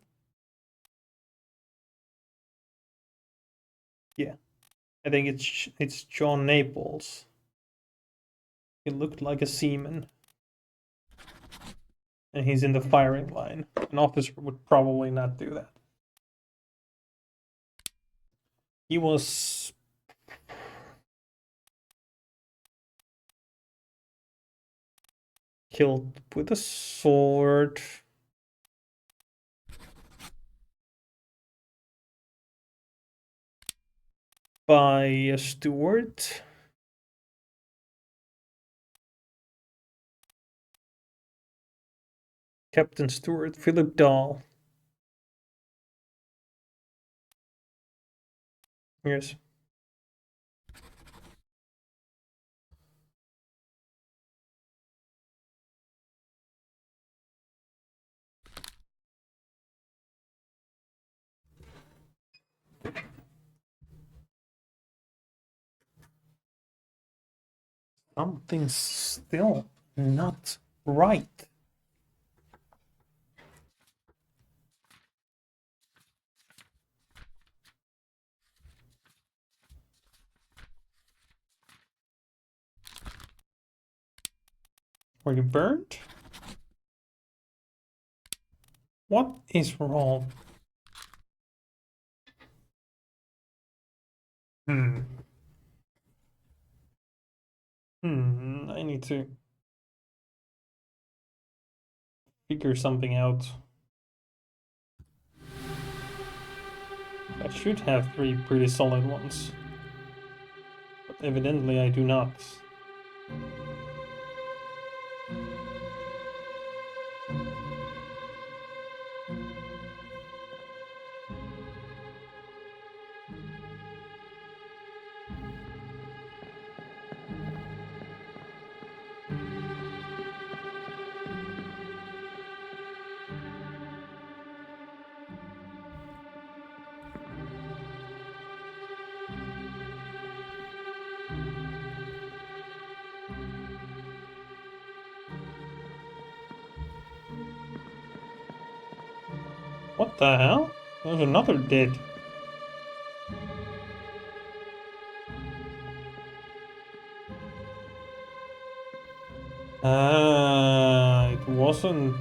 Yeah, I think it's John Naples. He looked like a seaman, and he's in the firing line. An officer would probably not do that. He was killed with a sword. By a steward. Captain Stewart Philip Dahl. Yes. Something's still not right. Were you burned? What is wrong? I need to figure something out. I should have 3 pretty solid ones. But evidently I do not. What the hell? There's another dead. It wasn't.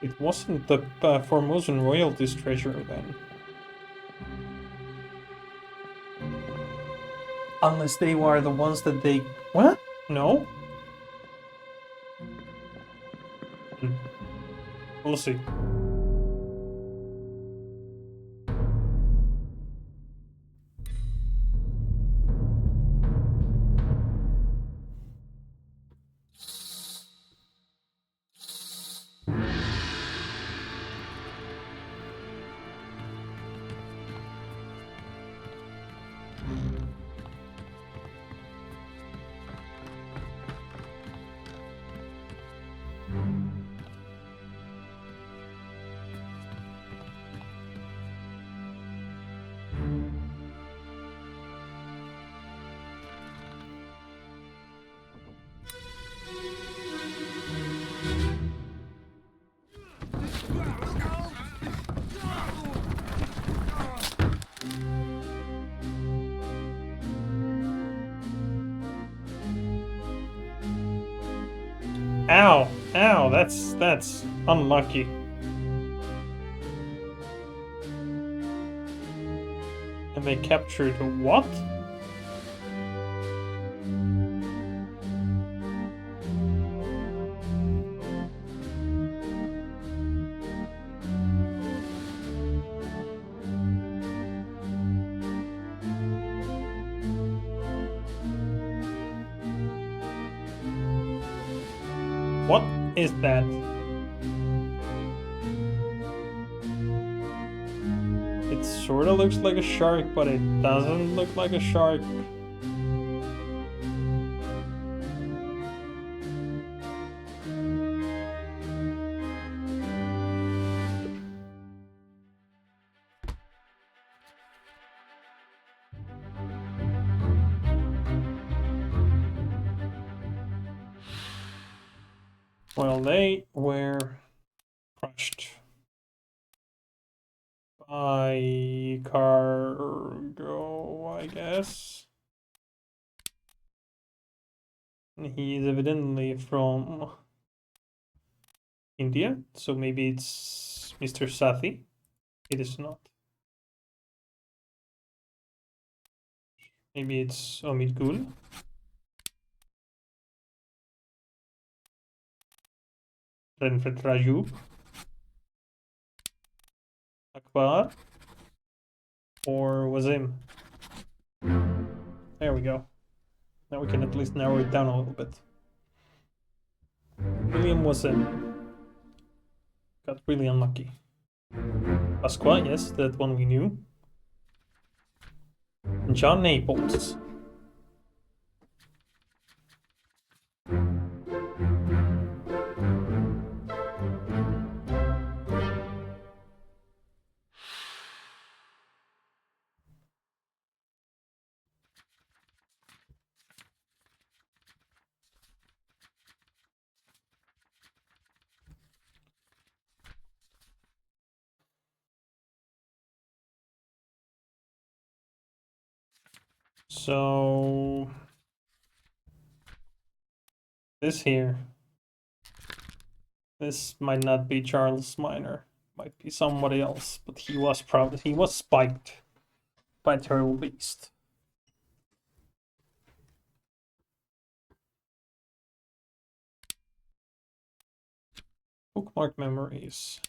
It wasn't the Formosan royalties treasure then. Unless they were the ones that they... What? No? We'll see. Ow! Ow! That's unlucky. And they captured a what? What is that? It sort of looks like a shark, but it doesn't look like a shark. Well, they were crushed by cargo, I guess. And he is evidently from India, so maybe it's Mr. Sathi. It is not. Maybe it's Omid Gul. Renfret Raju. Akbar. Or Wazim. There we go. Now we can at least narrow it down a little bit. William Wazim. Got really unlucky. Pasqua, yes, that one we knew. John Naples. So this here, this might not be Charles Minor, might be somebody else, but he was spiked by Terrible Beast. Bookmark memories.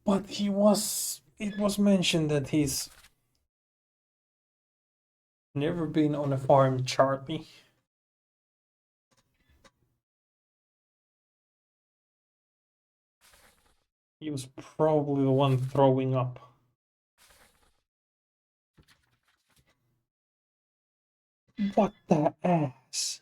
But it was mentioned that he's never been on a farm, Charlie. He was probably the one throwing up. What the ass?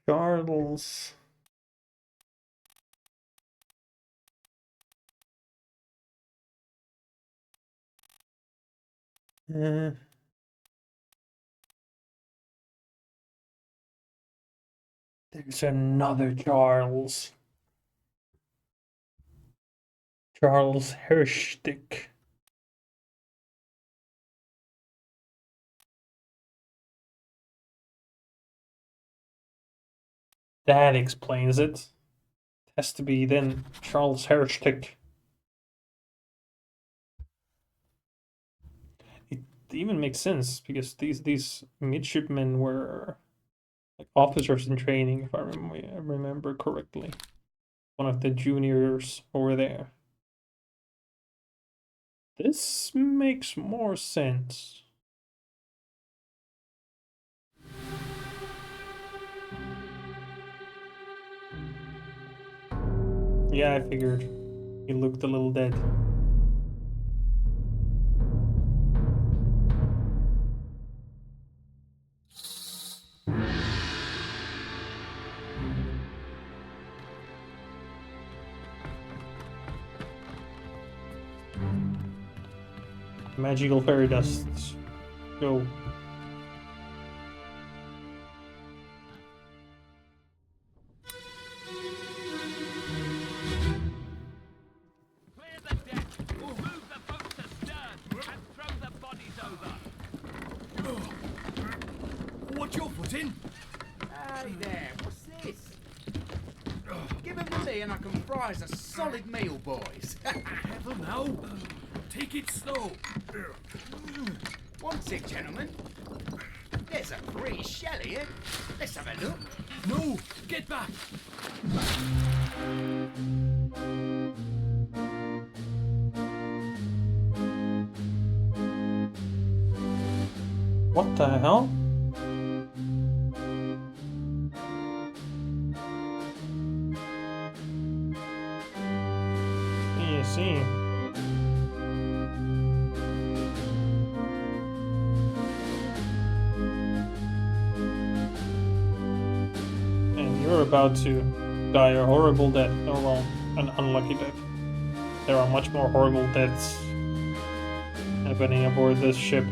Charles. There's another Charles. Charles Hershtick. That explains it. It has to be then Charles Hershtick. It even makes sense because these midshipmen were like officers in training, if I remember correctly. One of the juniors over there. This makes more sense. Yeah, I figured. He looked a little dead. Magical fairy dusts. Go. Clear the deck, move the boats astern, and throw the bodies over. What's your Hey there, what's this? Give him to me and I can fry us a solid meal, boys. Careful now. Take it slow. Want it, gentlemen? There's a free shell here. Let's have a look. No, get back. What the hell? You see. And you're about to die a horrible death. Oh well, an unlucky death. There are much more horrible deaths happening aboard this ship.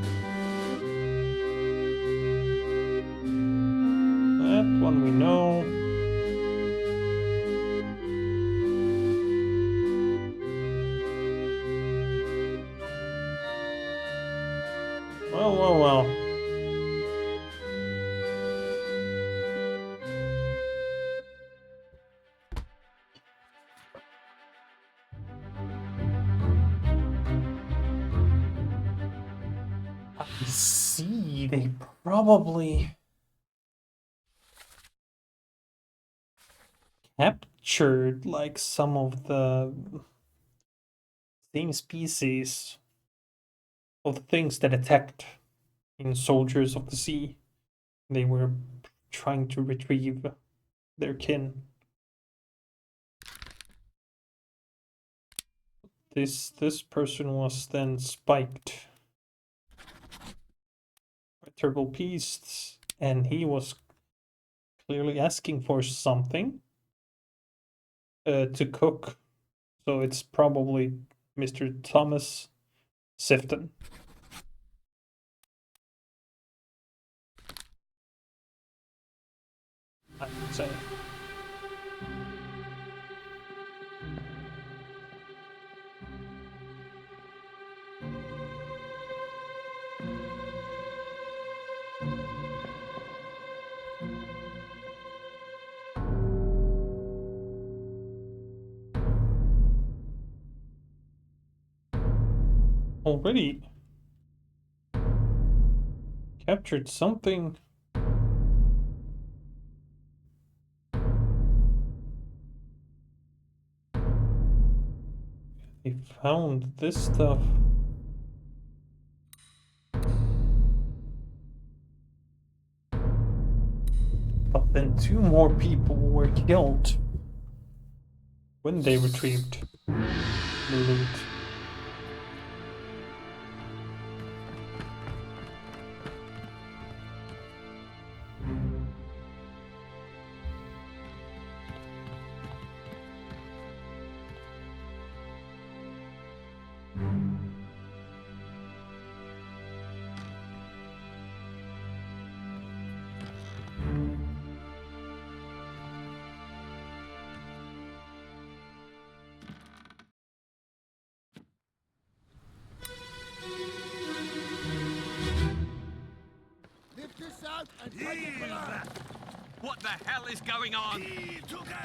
That one we know. Well, well, well. I see. They probably captured like some of the same species of things that attacked in Soldiers of the Sea. They were trying to retrieve their kin. This person was then spiked by turbo beasts, and he was clearly asking for something to cook. So it's probably Mr. Thomas Sifton. I would say. Already captured something. They found this stuff. But then 2 more people were killed when they retrieved the loot. What the hell is going on?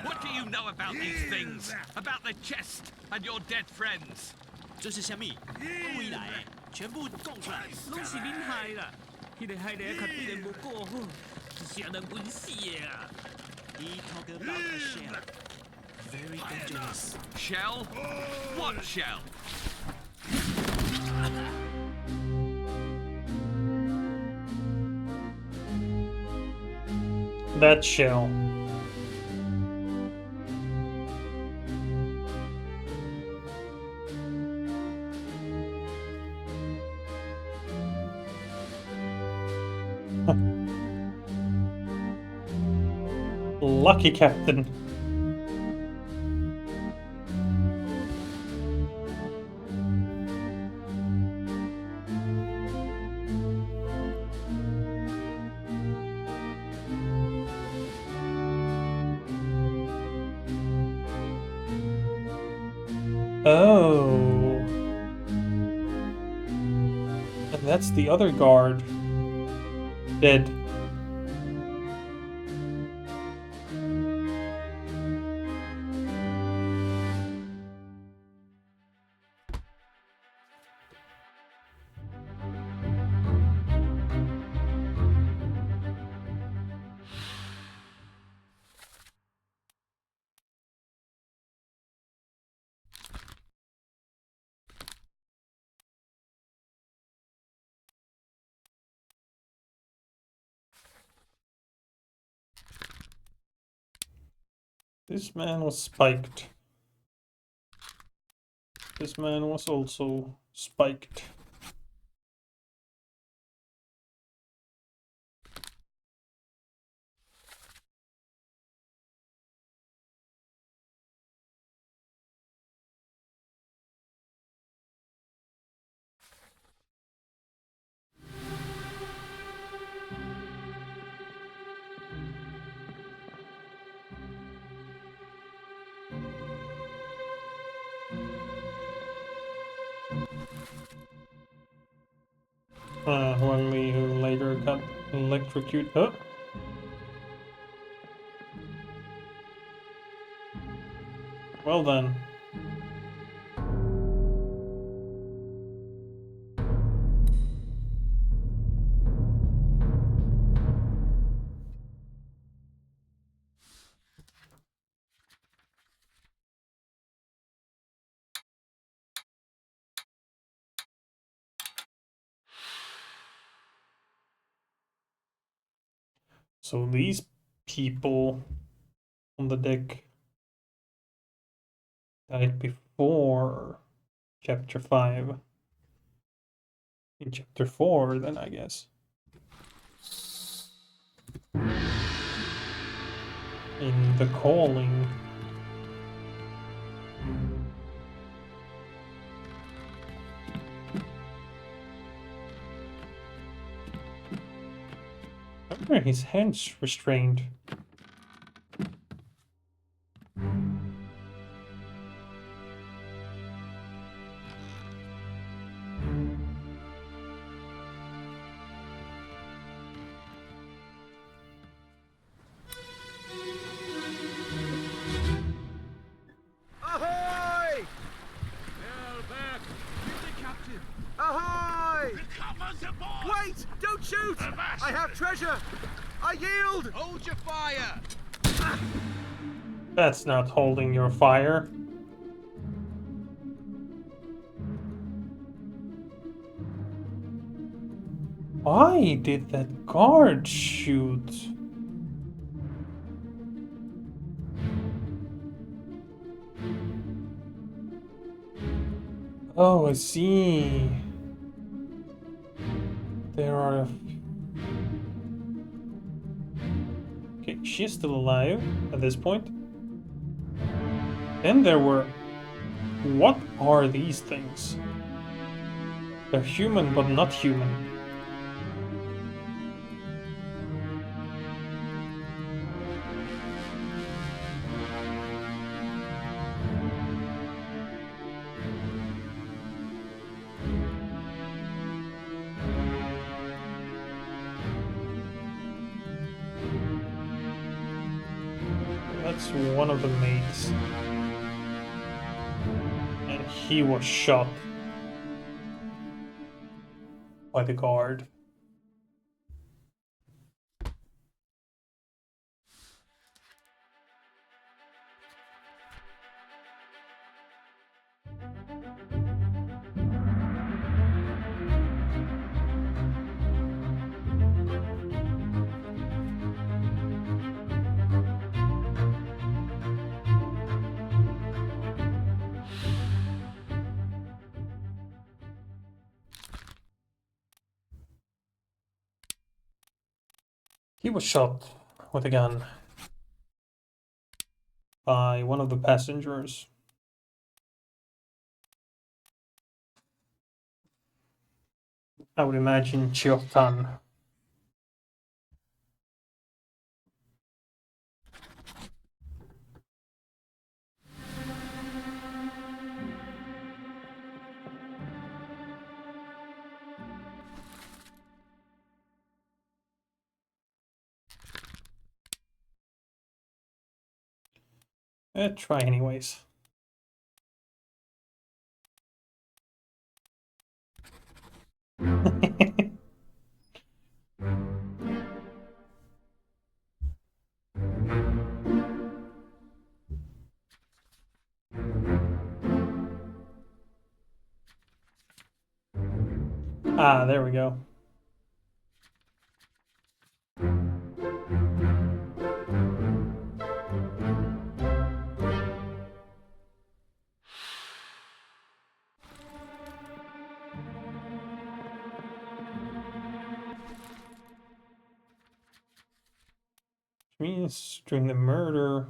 What do you know about these things? About the chest and your dead friends? 这是虾米？不回来，全部供出来。拢是恁害啦！迄个害得较对人无顾好，是啥人温死的啊！ He talk about a shell. Very dangerous. Shell? What shell? That shell. Lucky captain. Oh. And that's the other guard. Dead. This man was spiked. This man was also spiked. Wanley, who later got electrocuted. Oh. Well done. So these people on the deck died before chapter 5. In chapter 4, then I guess. In The Calling. Why are his hands restrained? Ahoy! Well, back. With the captain. Ahoy! Comers aboard! Wait! Don't shoot! I have treasure! I yield! Hold your fire! That's not holding your fire. Why did that guard shoot? Oh, I see. There are... Okay, she's still alive at this point. Then there were... What are these things? They're human, but not human. That's one of the mates. And he was shot by the guard. He was shot with a gun by one of the passengers. I would imagine Chiotan. Try anyways. Ah, there we go. trees during the murder.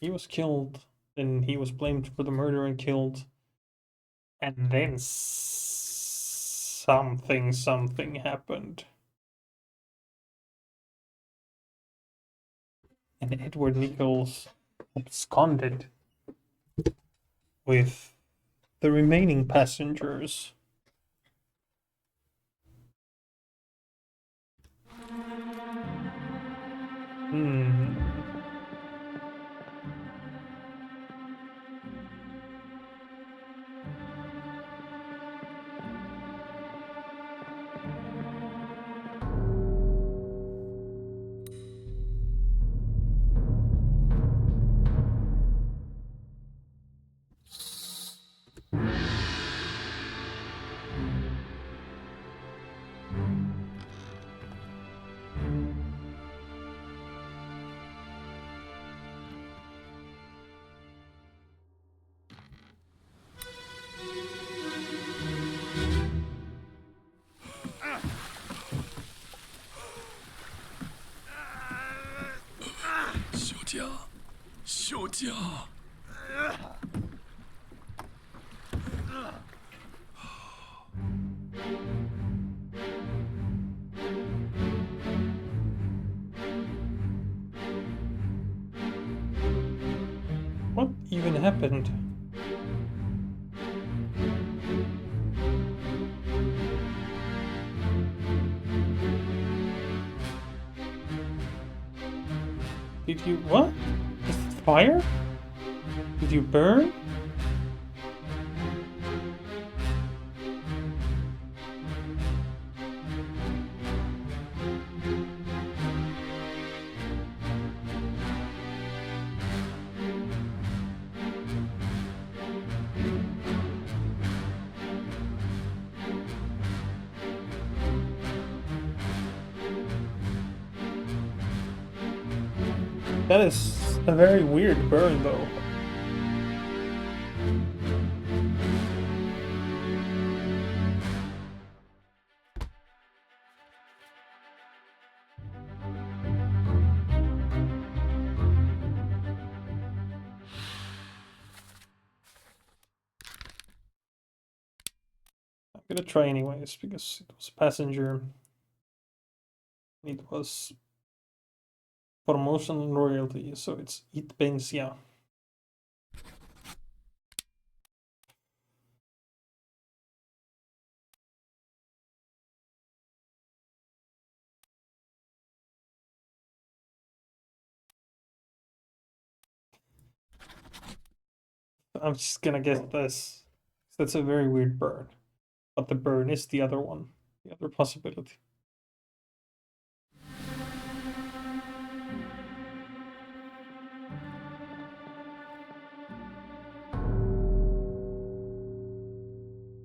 He was killed, then he was blamed for the murder and killed. And then something happened. And Edward Nichols absconded with the remaining passengers. What even happened? Did you what? Is it fire? Did you burn? That is a very weird burn, though. I'm gonna try anyways, because it was a passenger. It was promotion and royalty, so it's Itbensia. I'm just gonna guess this. That's a very weird burn. But the burn is the other one, the other possibility.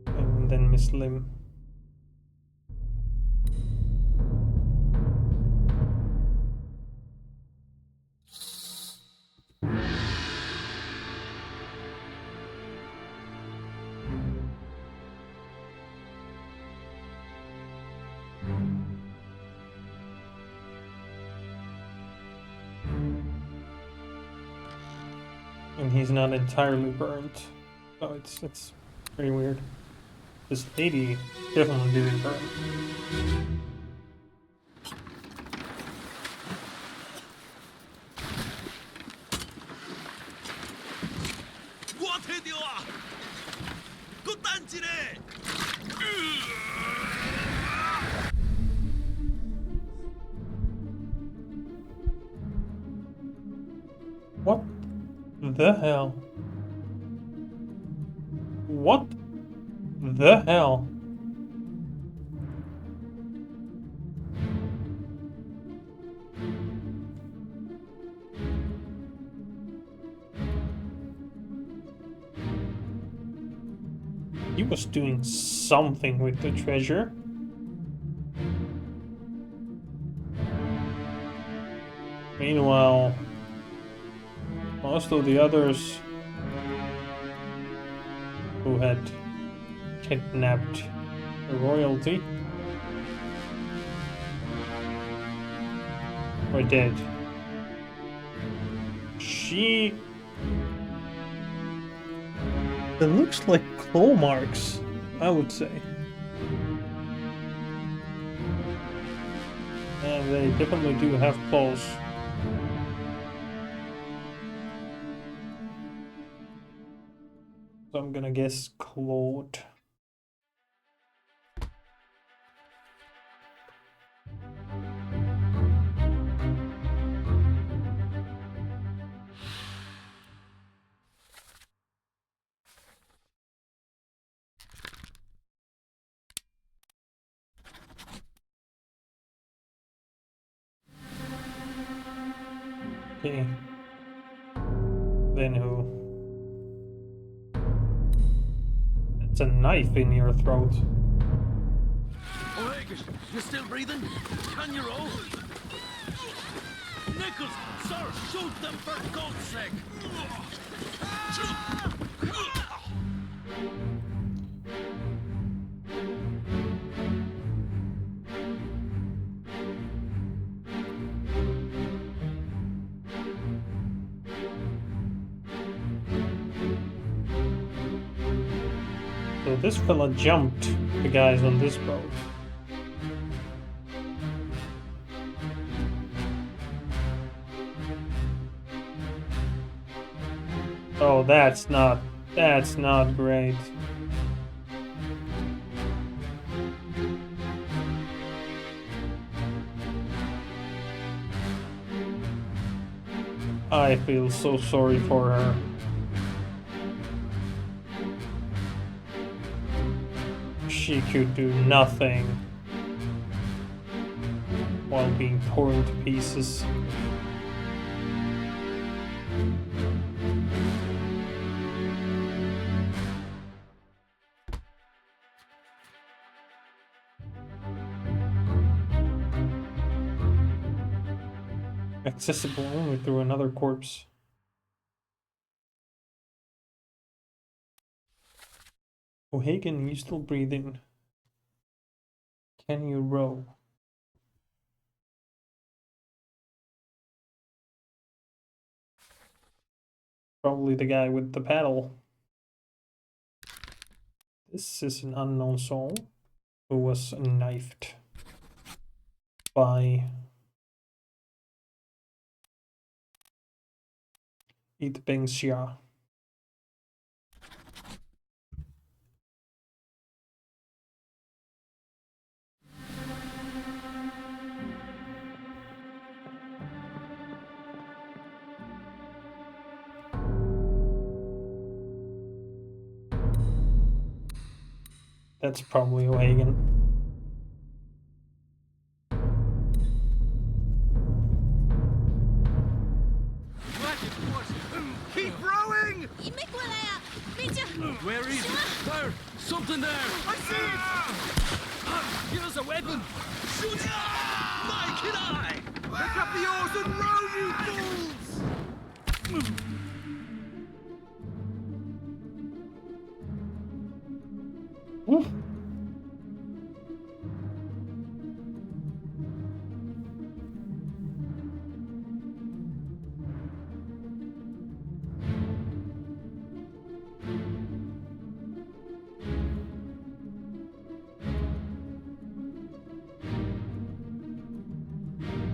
And then Miss Lim. And he's not entirely burnt. So it's pretty weird. This lady definitely didn't burn. What the hell? What the hell? He was doing something with the treasure. Meanwhile, most of the others who had kidnapped the royalty were dead. She... It looks like claw marks, I would say. And they definitely do have claws. So I'm gonna guess clawed. Okay. Then who? It's a knife in your throat. O'Hagan, you still breathing? Can you roll? Nichols, sir, shoot them for God's sake! So this fella jumped the guys on this boat. Oh, that's not great. I feel so sorry for her. She could do nothing while being torn to pieces. Accessible only through another corpse. O'Hagan, you still breathing? Can you row? Probably the guy with the paddle. This is an unknown soul who was knifed by Itbengxia. That's probably O'Hagan. Keep rowing! 你没过来呀、别这样。 Where is it? There! Something there! I see it! Give us a weapon! Shoot it! Mike and I! Pick up the oars and row, you fools! Oof.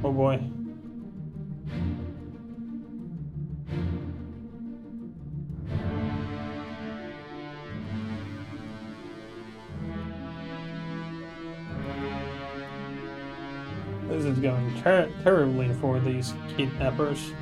Oh boy. This is going terribly for these kidnappers.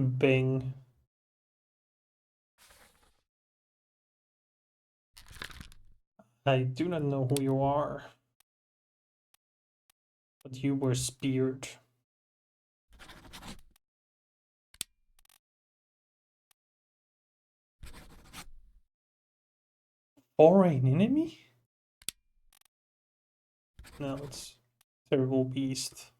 Bing. I do not know who you are, but you were speared. Foreign enemy? No, it's terrible beast.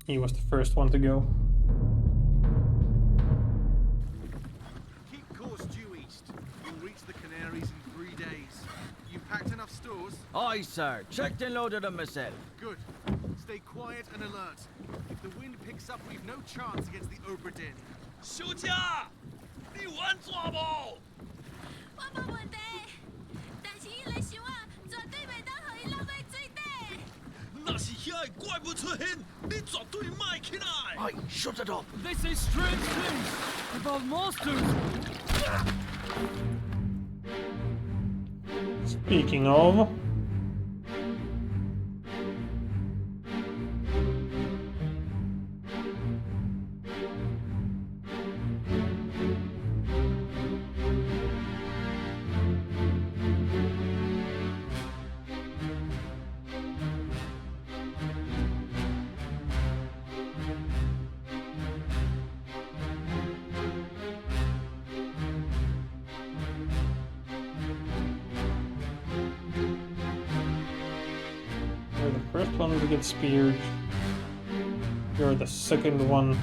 He was the first one to go. Keep course due east. You'll reach the Canaries in 3 days. You packed enough stores? Aye, sir. Checked and loaded them myself. Good. Stay quiet and alert. If the wind picks up, we've no chance against the Obra Dinn. 休假，你玩抓不？我冇问题，但是伊来想啊，绝对袂当互伊落在水底。那是遐个怪物出现，你绝对卖起来。 Aye, shut it up. They say strange things about monsters. Speaking of, you're the first one to get speared. You're the second one.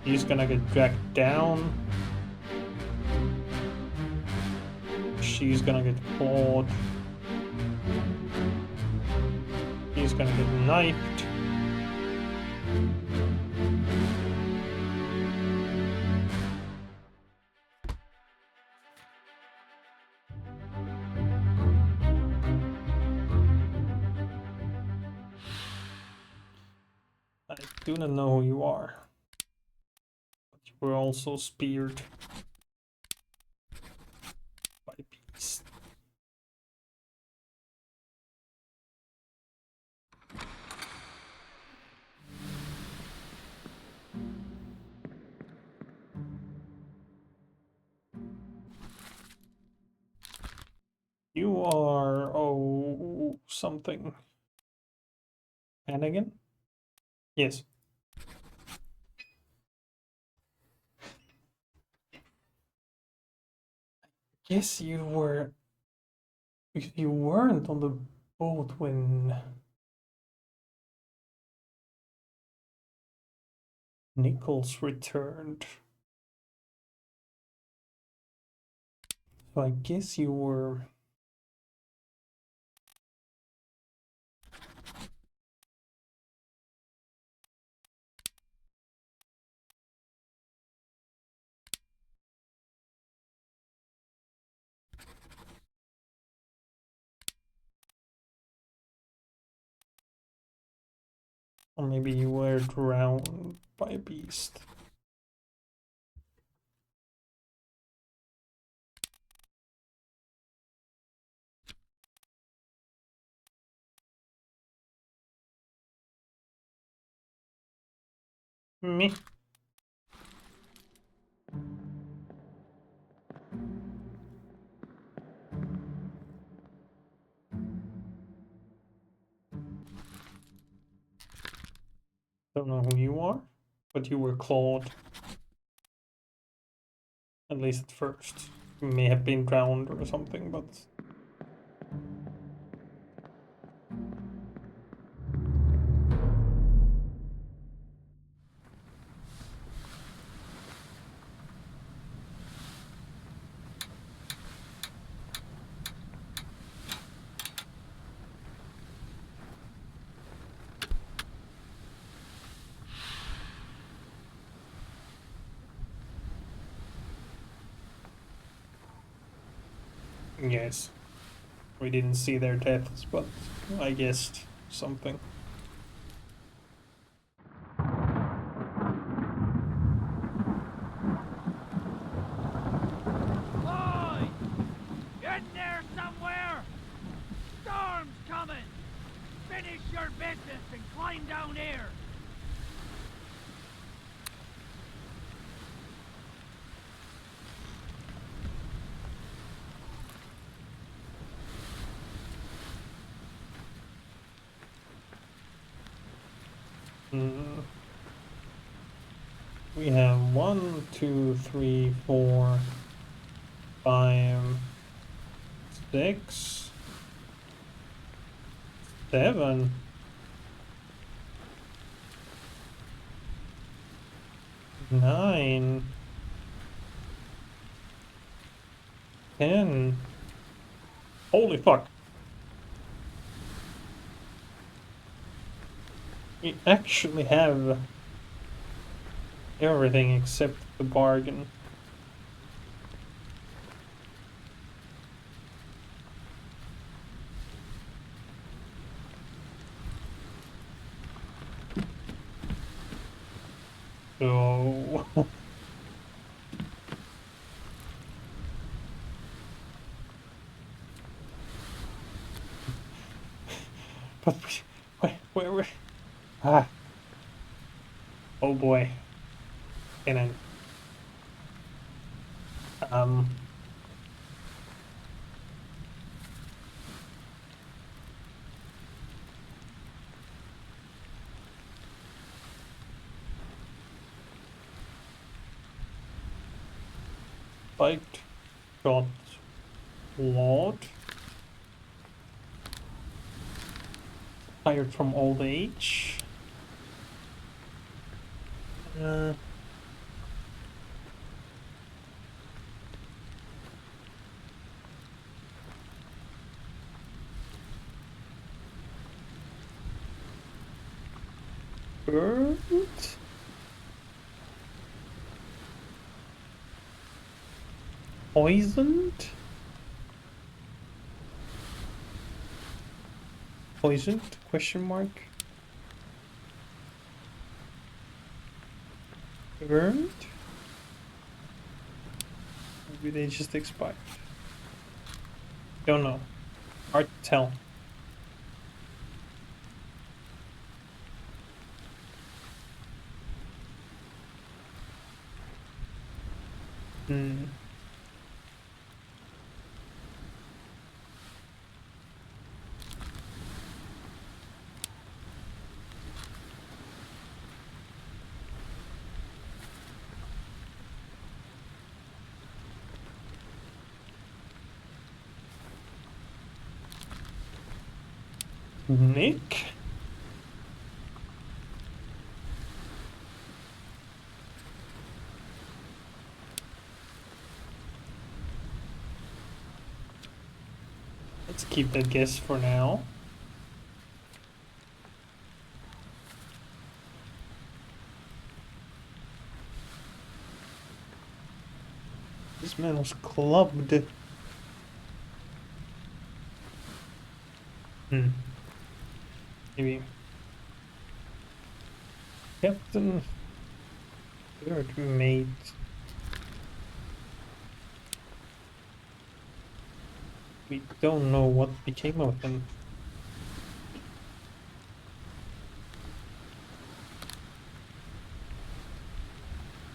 He's gonna get dragged down. She's gonna get clawed. He's gonna get knifed. I do not know who you are, but you were also speared by beast. You are something. Hannigan? Yes. Guess you were. You weren't on the boat when Nichols returned. So I guess you were. Or maybe you were drowned by a beast. Me. Don't know who you are, but you were clawed. At least at first. You may have been drowned or something, but... Yes. We didn't see their deaths, but I guessed something. Boy! In there somewhere! Storm's coming! Finish your business and climb down here! We have 1, 2, 3, 4, 5, 6, 7. Nine, 10. Holy fuck. We actually have everything except the bargain. So but where ah, oh boy. And then spiked shot Lord, tired from old age. Bird? Poisoned? Poisoned? Question mark? Burned? Maybe they just expired. Don't know. Hard to tell. Nick? Let's keep that guess for now. This man was clubbed. Maybe. Captain. Third mate. We don't know what became of him.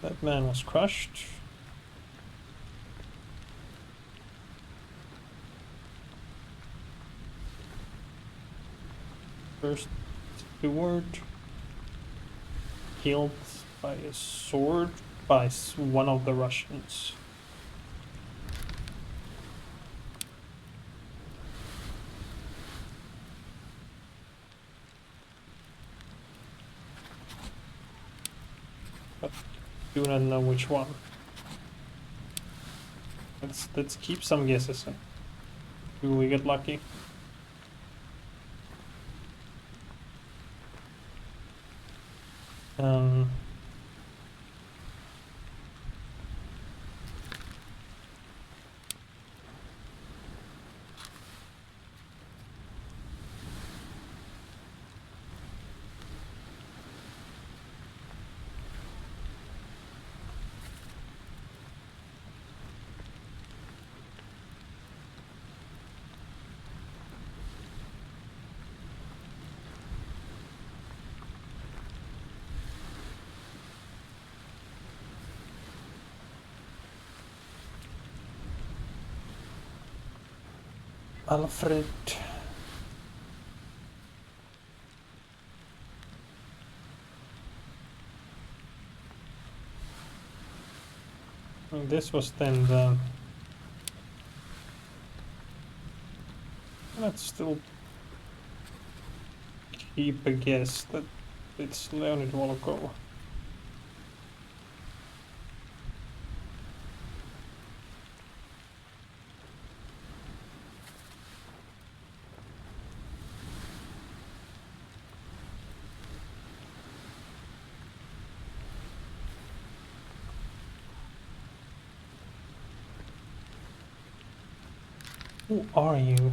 That man was crushed. First steward killed by a sword by one of the Russians. But do not know which one. Let's keep some guesses. Do we get lucky? Alfred. And this was then the... Let's still keep a guess that it's Leonid Volkov. Who are you?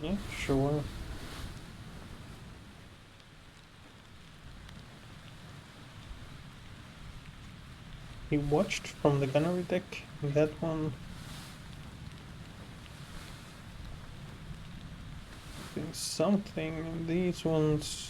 Yeah, sure. He watched from the gunnery deck. That one. Doing something. And these ones.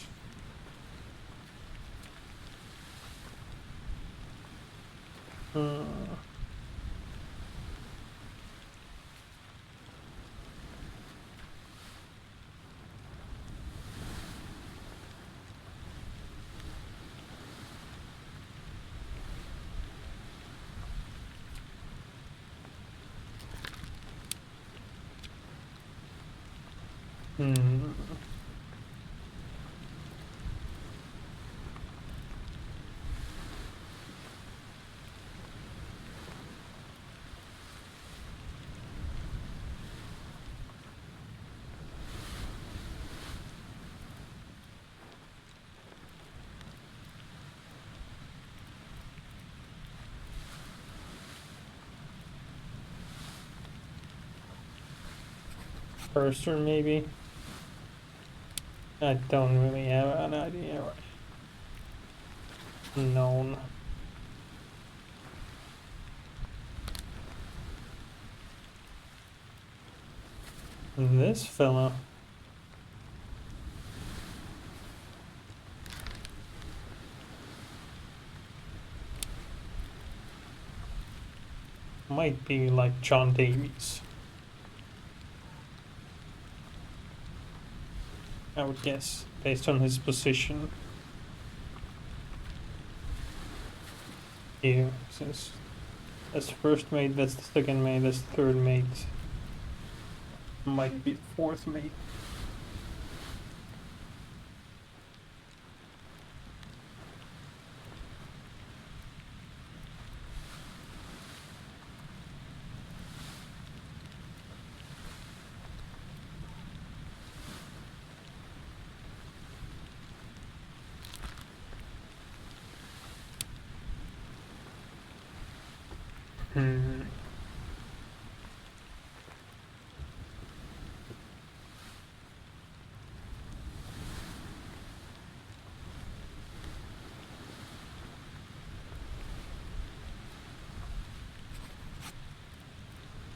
Purser, maybe? I don't really have an idea. Known. This fella. Might be like John Davies. I would guess, based on his position. Here, since that's the first mate, that's the second mate, that's the third mate. Might be the fourth mate.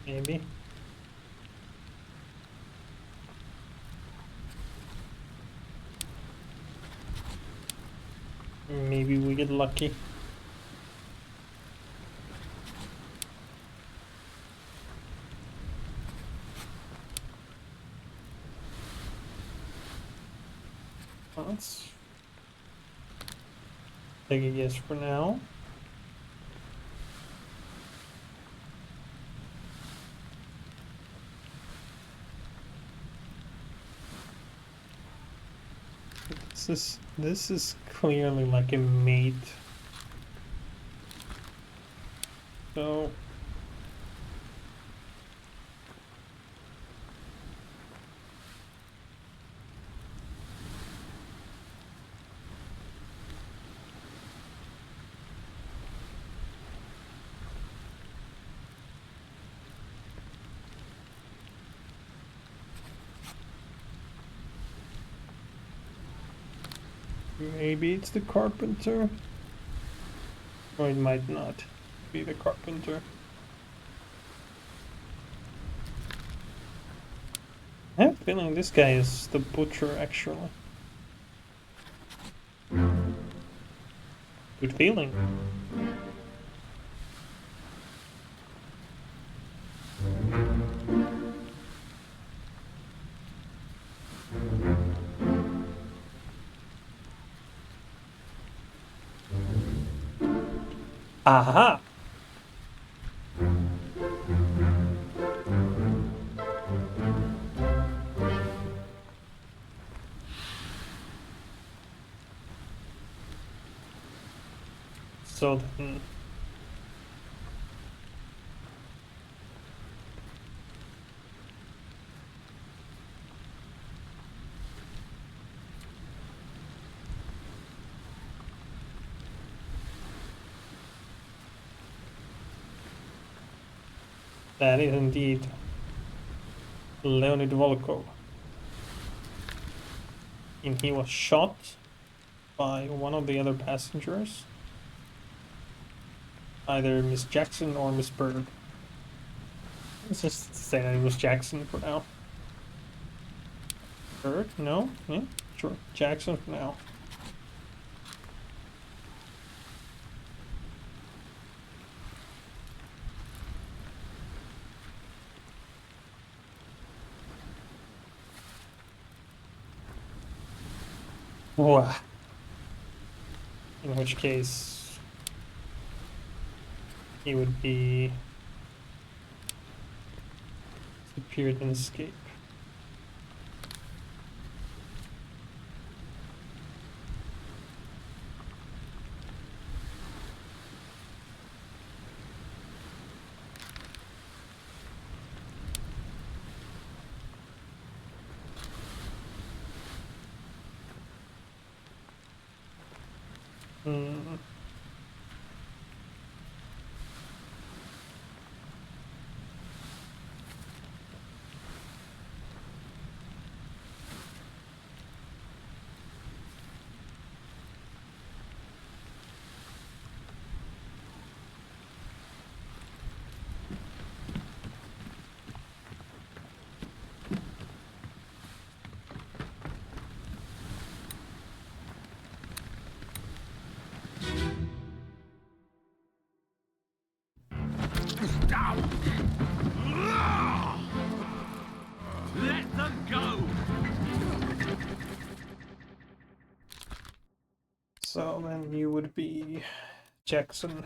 Maybe. Maybe we get lucky. Let's take a guess for now. This is clearly like a mate. So maybe it's the carpenter, or it might not be the carpenter. I have a feeling this guy is the butcher, actually. Good feeling. Aha! So then... That is indeed Leonid Volkov. And he was shot by one of the other passengers. Either Miss Jackson or Miss Bird. Let's just say that it was Jackson for now. Bird? No? Yeah, sure. Jackson for now. Wow. In which case, he would be appeared in escape. Let them go! So then you would be Jackson.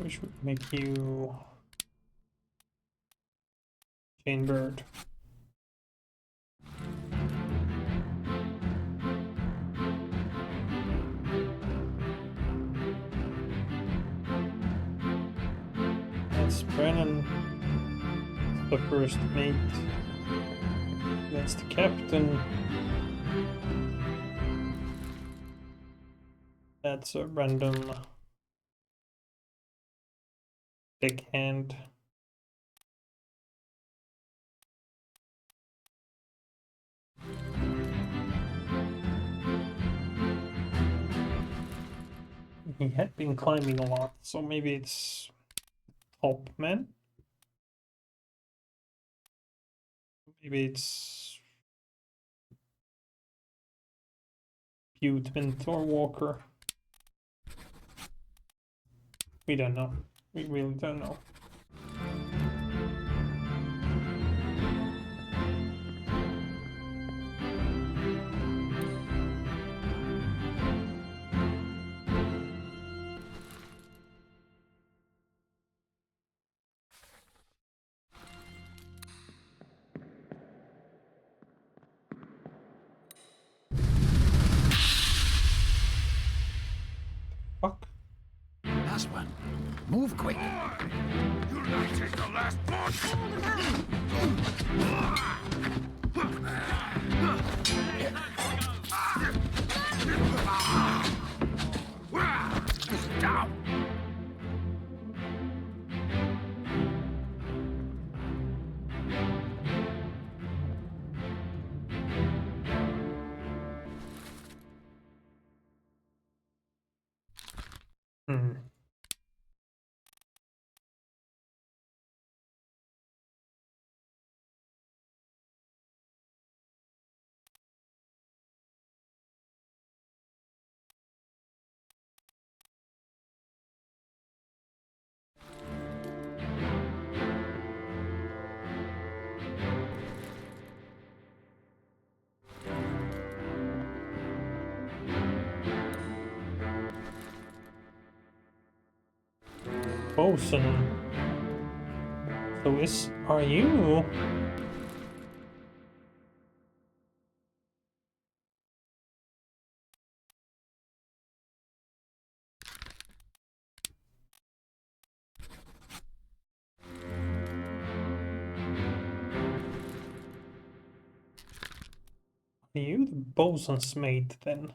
We should make you Jane Bird. That's Brennan, the first mate. That's the captain. That's a random deckhand. He had been climbing a lot, so maybe it's top man. Maybe it's Butte Mentor Walker. We don't know. We really don't know. Fuck. Last one. Move quick. You'll not take the last punch! bosun. So are you? Are you the bosun's mate then?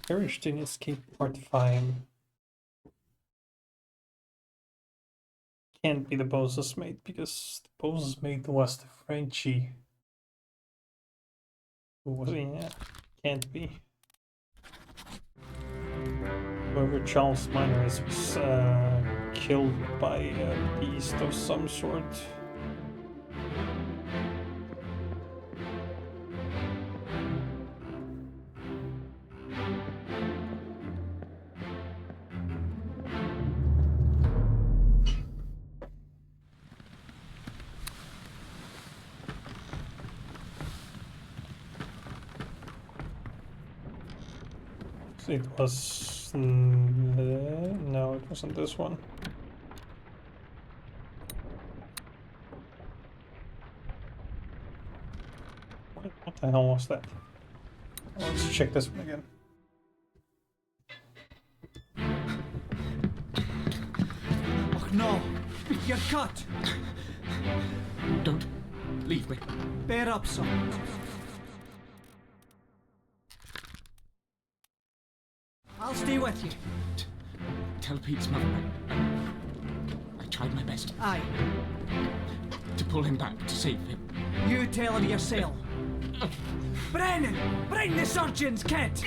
Perished in Escape Part 5. Can't be the bosun's mate because the bosun's mate was the Frenchie. Who was yeah, can't be. Whoever Charles Minor is was killed by a beast of some sort. It was... no, it wasn't this one. What the hell was that? Let's check this one again. Oh no! You're cut! Don't leave me. Bear up, son. I'll stay with you. Tell Pete's mother I tried my best Aye. to pull him back, to save him. You tell him yourself. Brennan! Bring the surgeon's kit!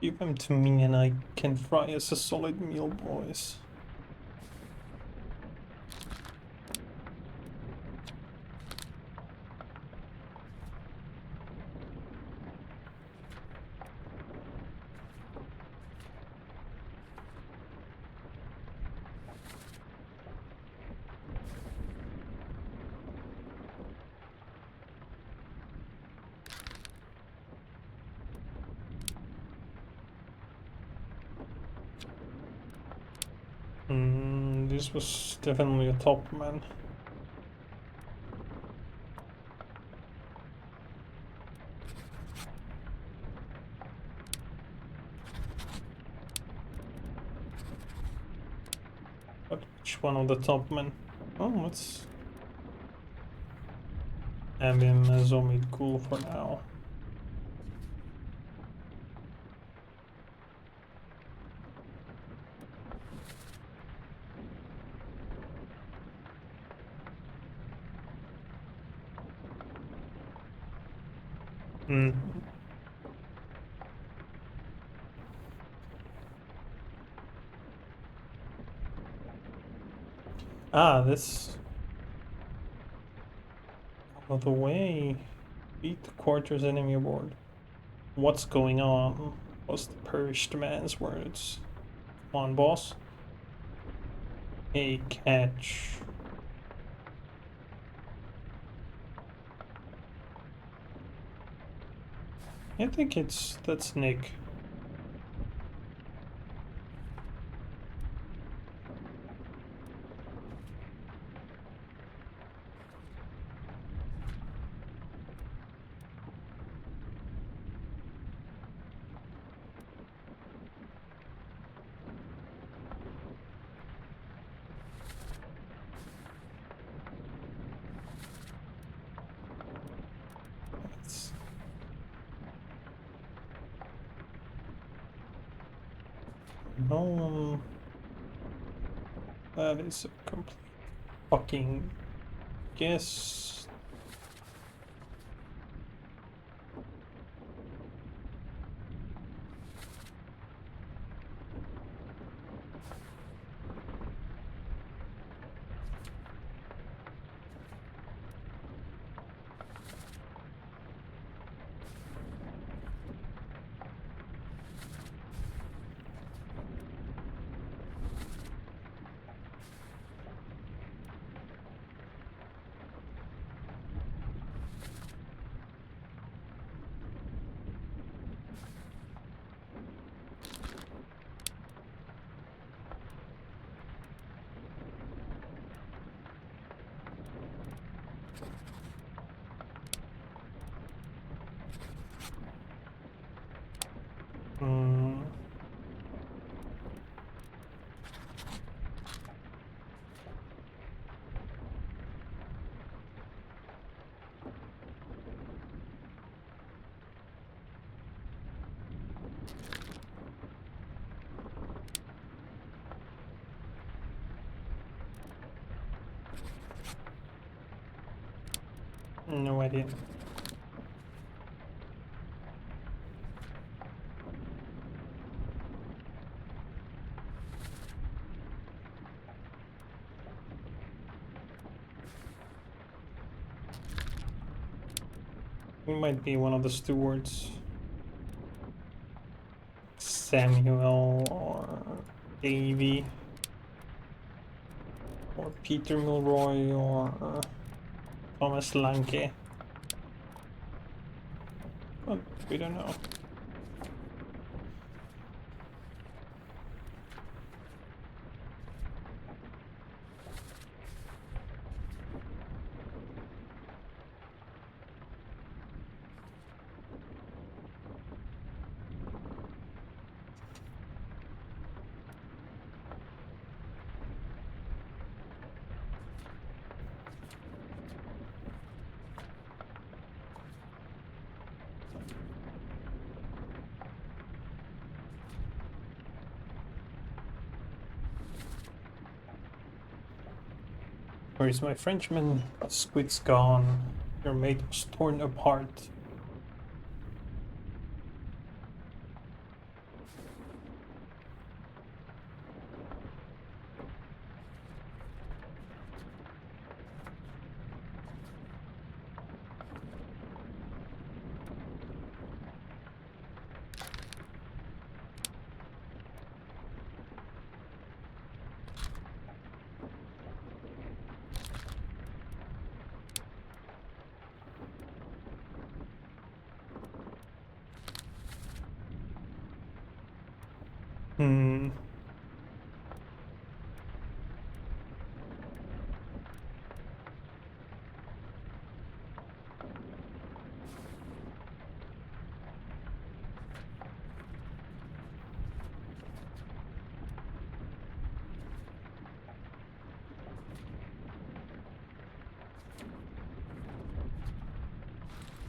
Give them to me and I can fry us a solid meal, boys. This was definitely a top man. He's one of the top men. Oh, let's have him as Omid Cool for now. Ah, this out of the way. Beat the quarters enemy aboard. What's going on? Was the perished man's words. Come on, boss. Hey, catch. I think that's Nick. That's... No, that is a complete fucking guess. No idea. He might be one of the stewards. Samuel or Davy or Peter Milroy or Thomas Lanke. But we don't know. Where is my Frenchman? Squid's gone. Your mate was torn apart.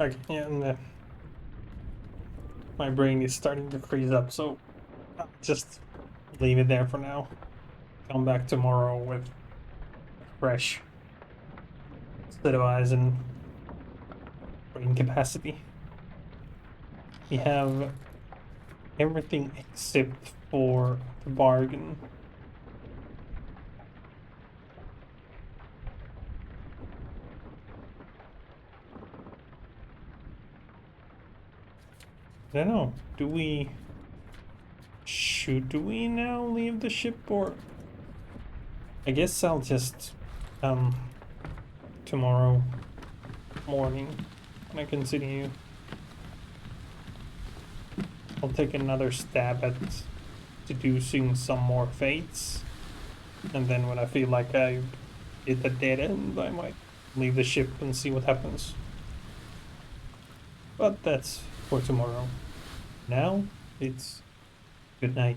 Okay, yeah, and my brain is starting to freeze up, so I'll just leave it there for now. Come back tomorrow with a fresh set of eyes and brain capacity. We have everything except for the bargain. I don't know. Should we now leave the ship, or I guess I'll just tomorrow morning when I continue. I'll take another stab at deducing some more fates, and then when I feel like I hit a dead end, I might leave the ship and see what happens. But that's for tomorrow. Now, it's good night.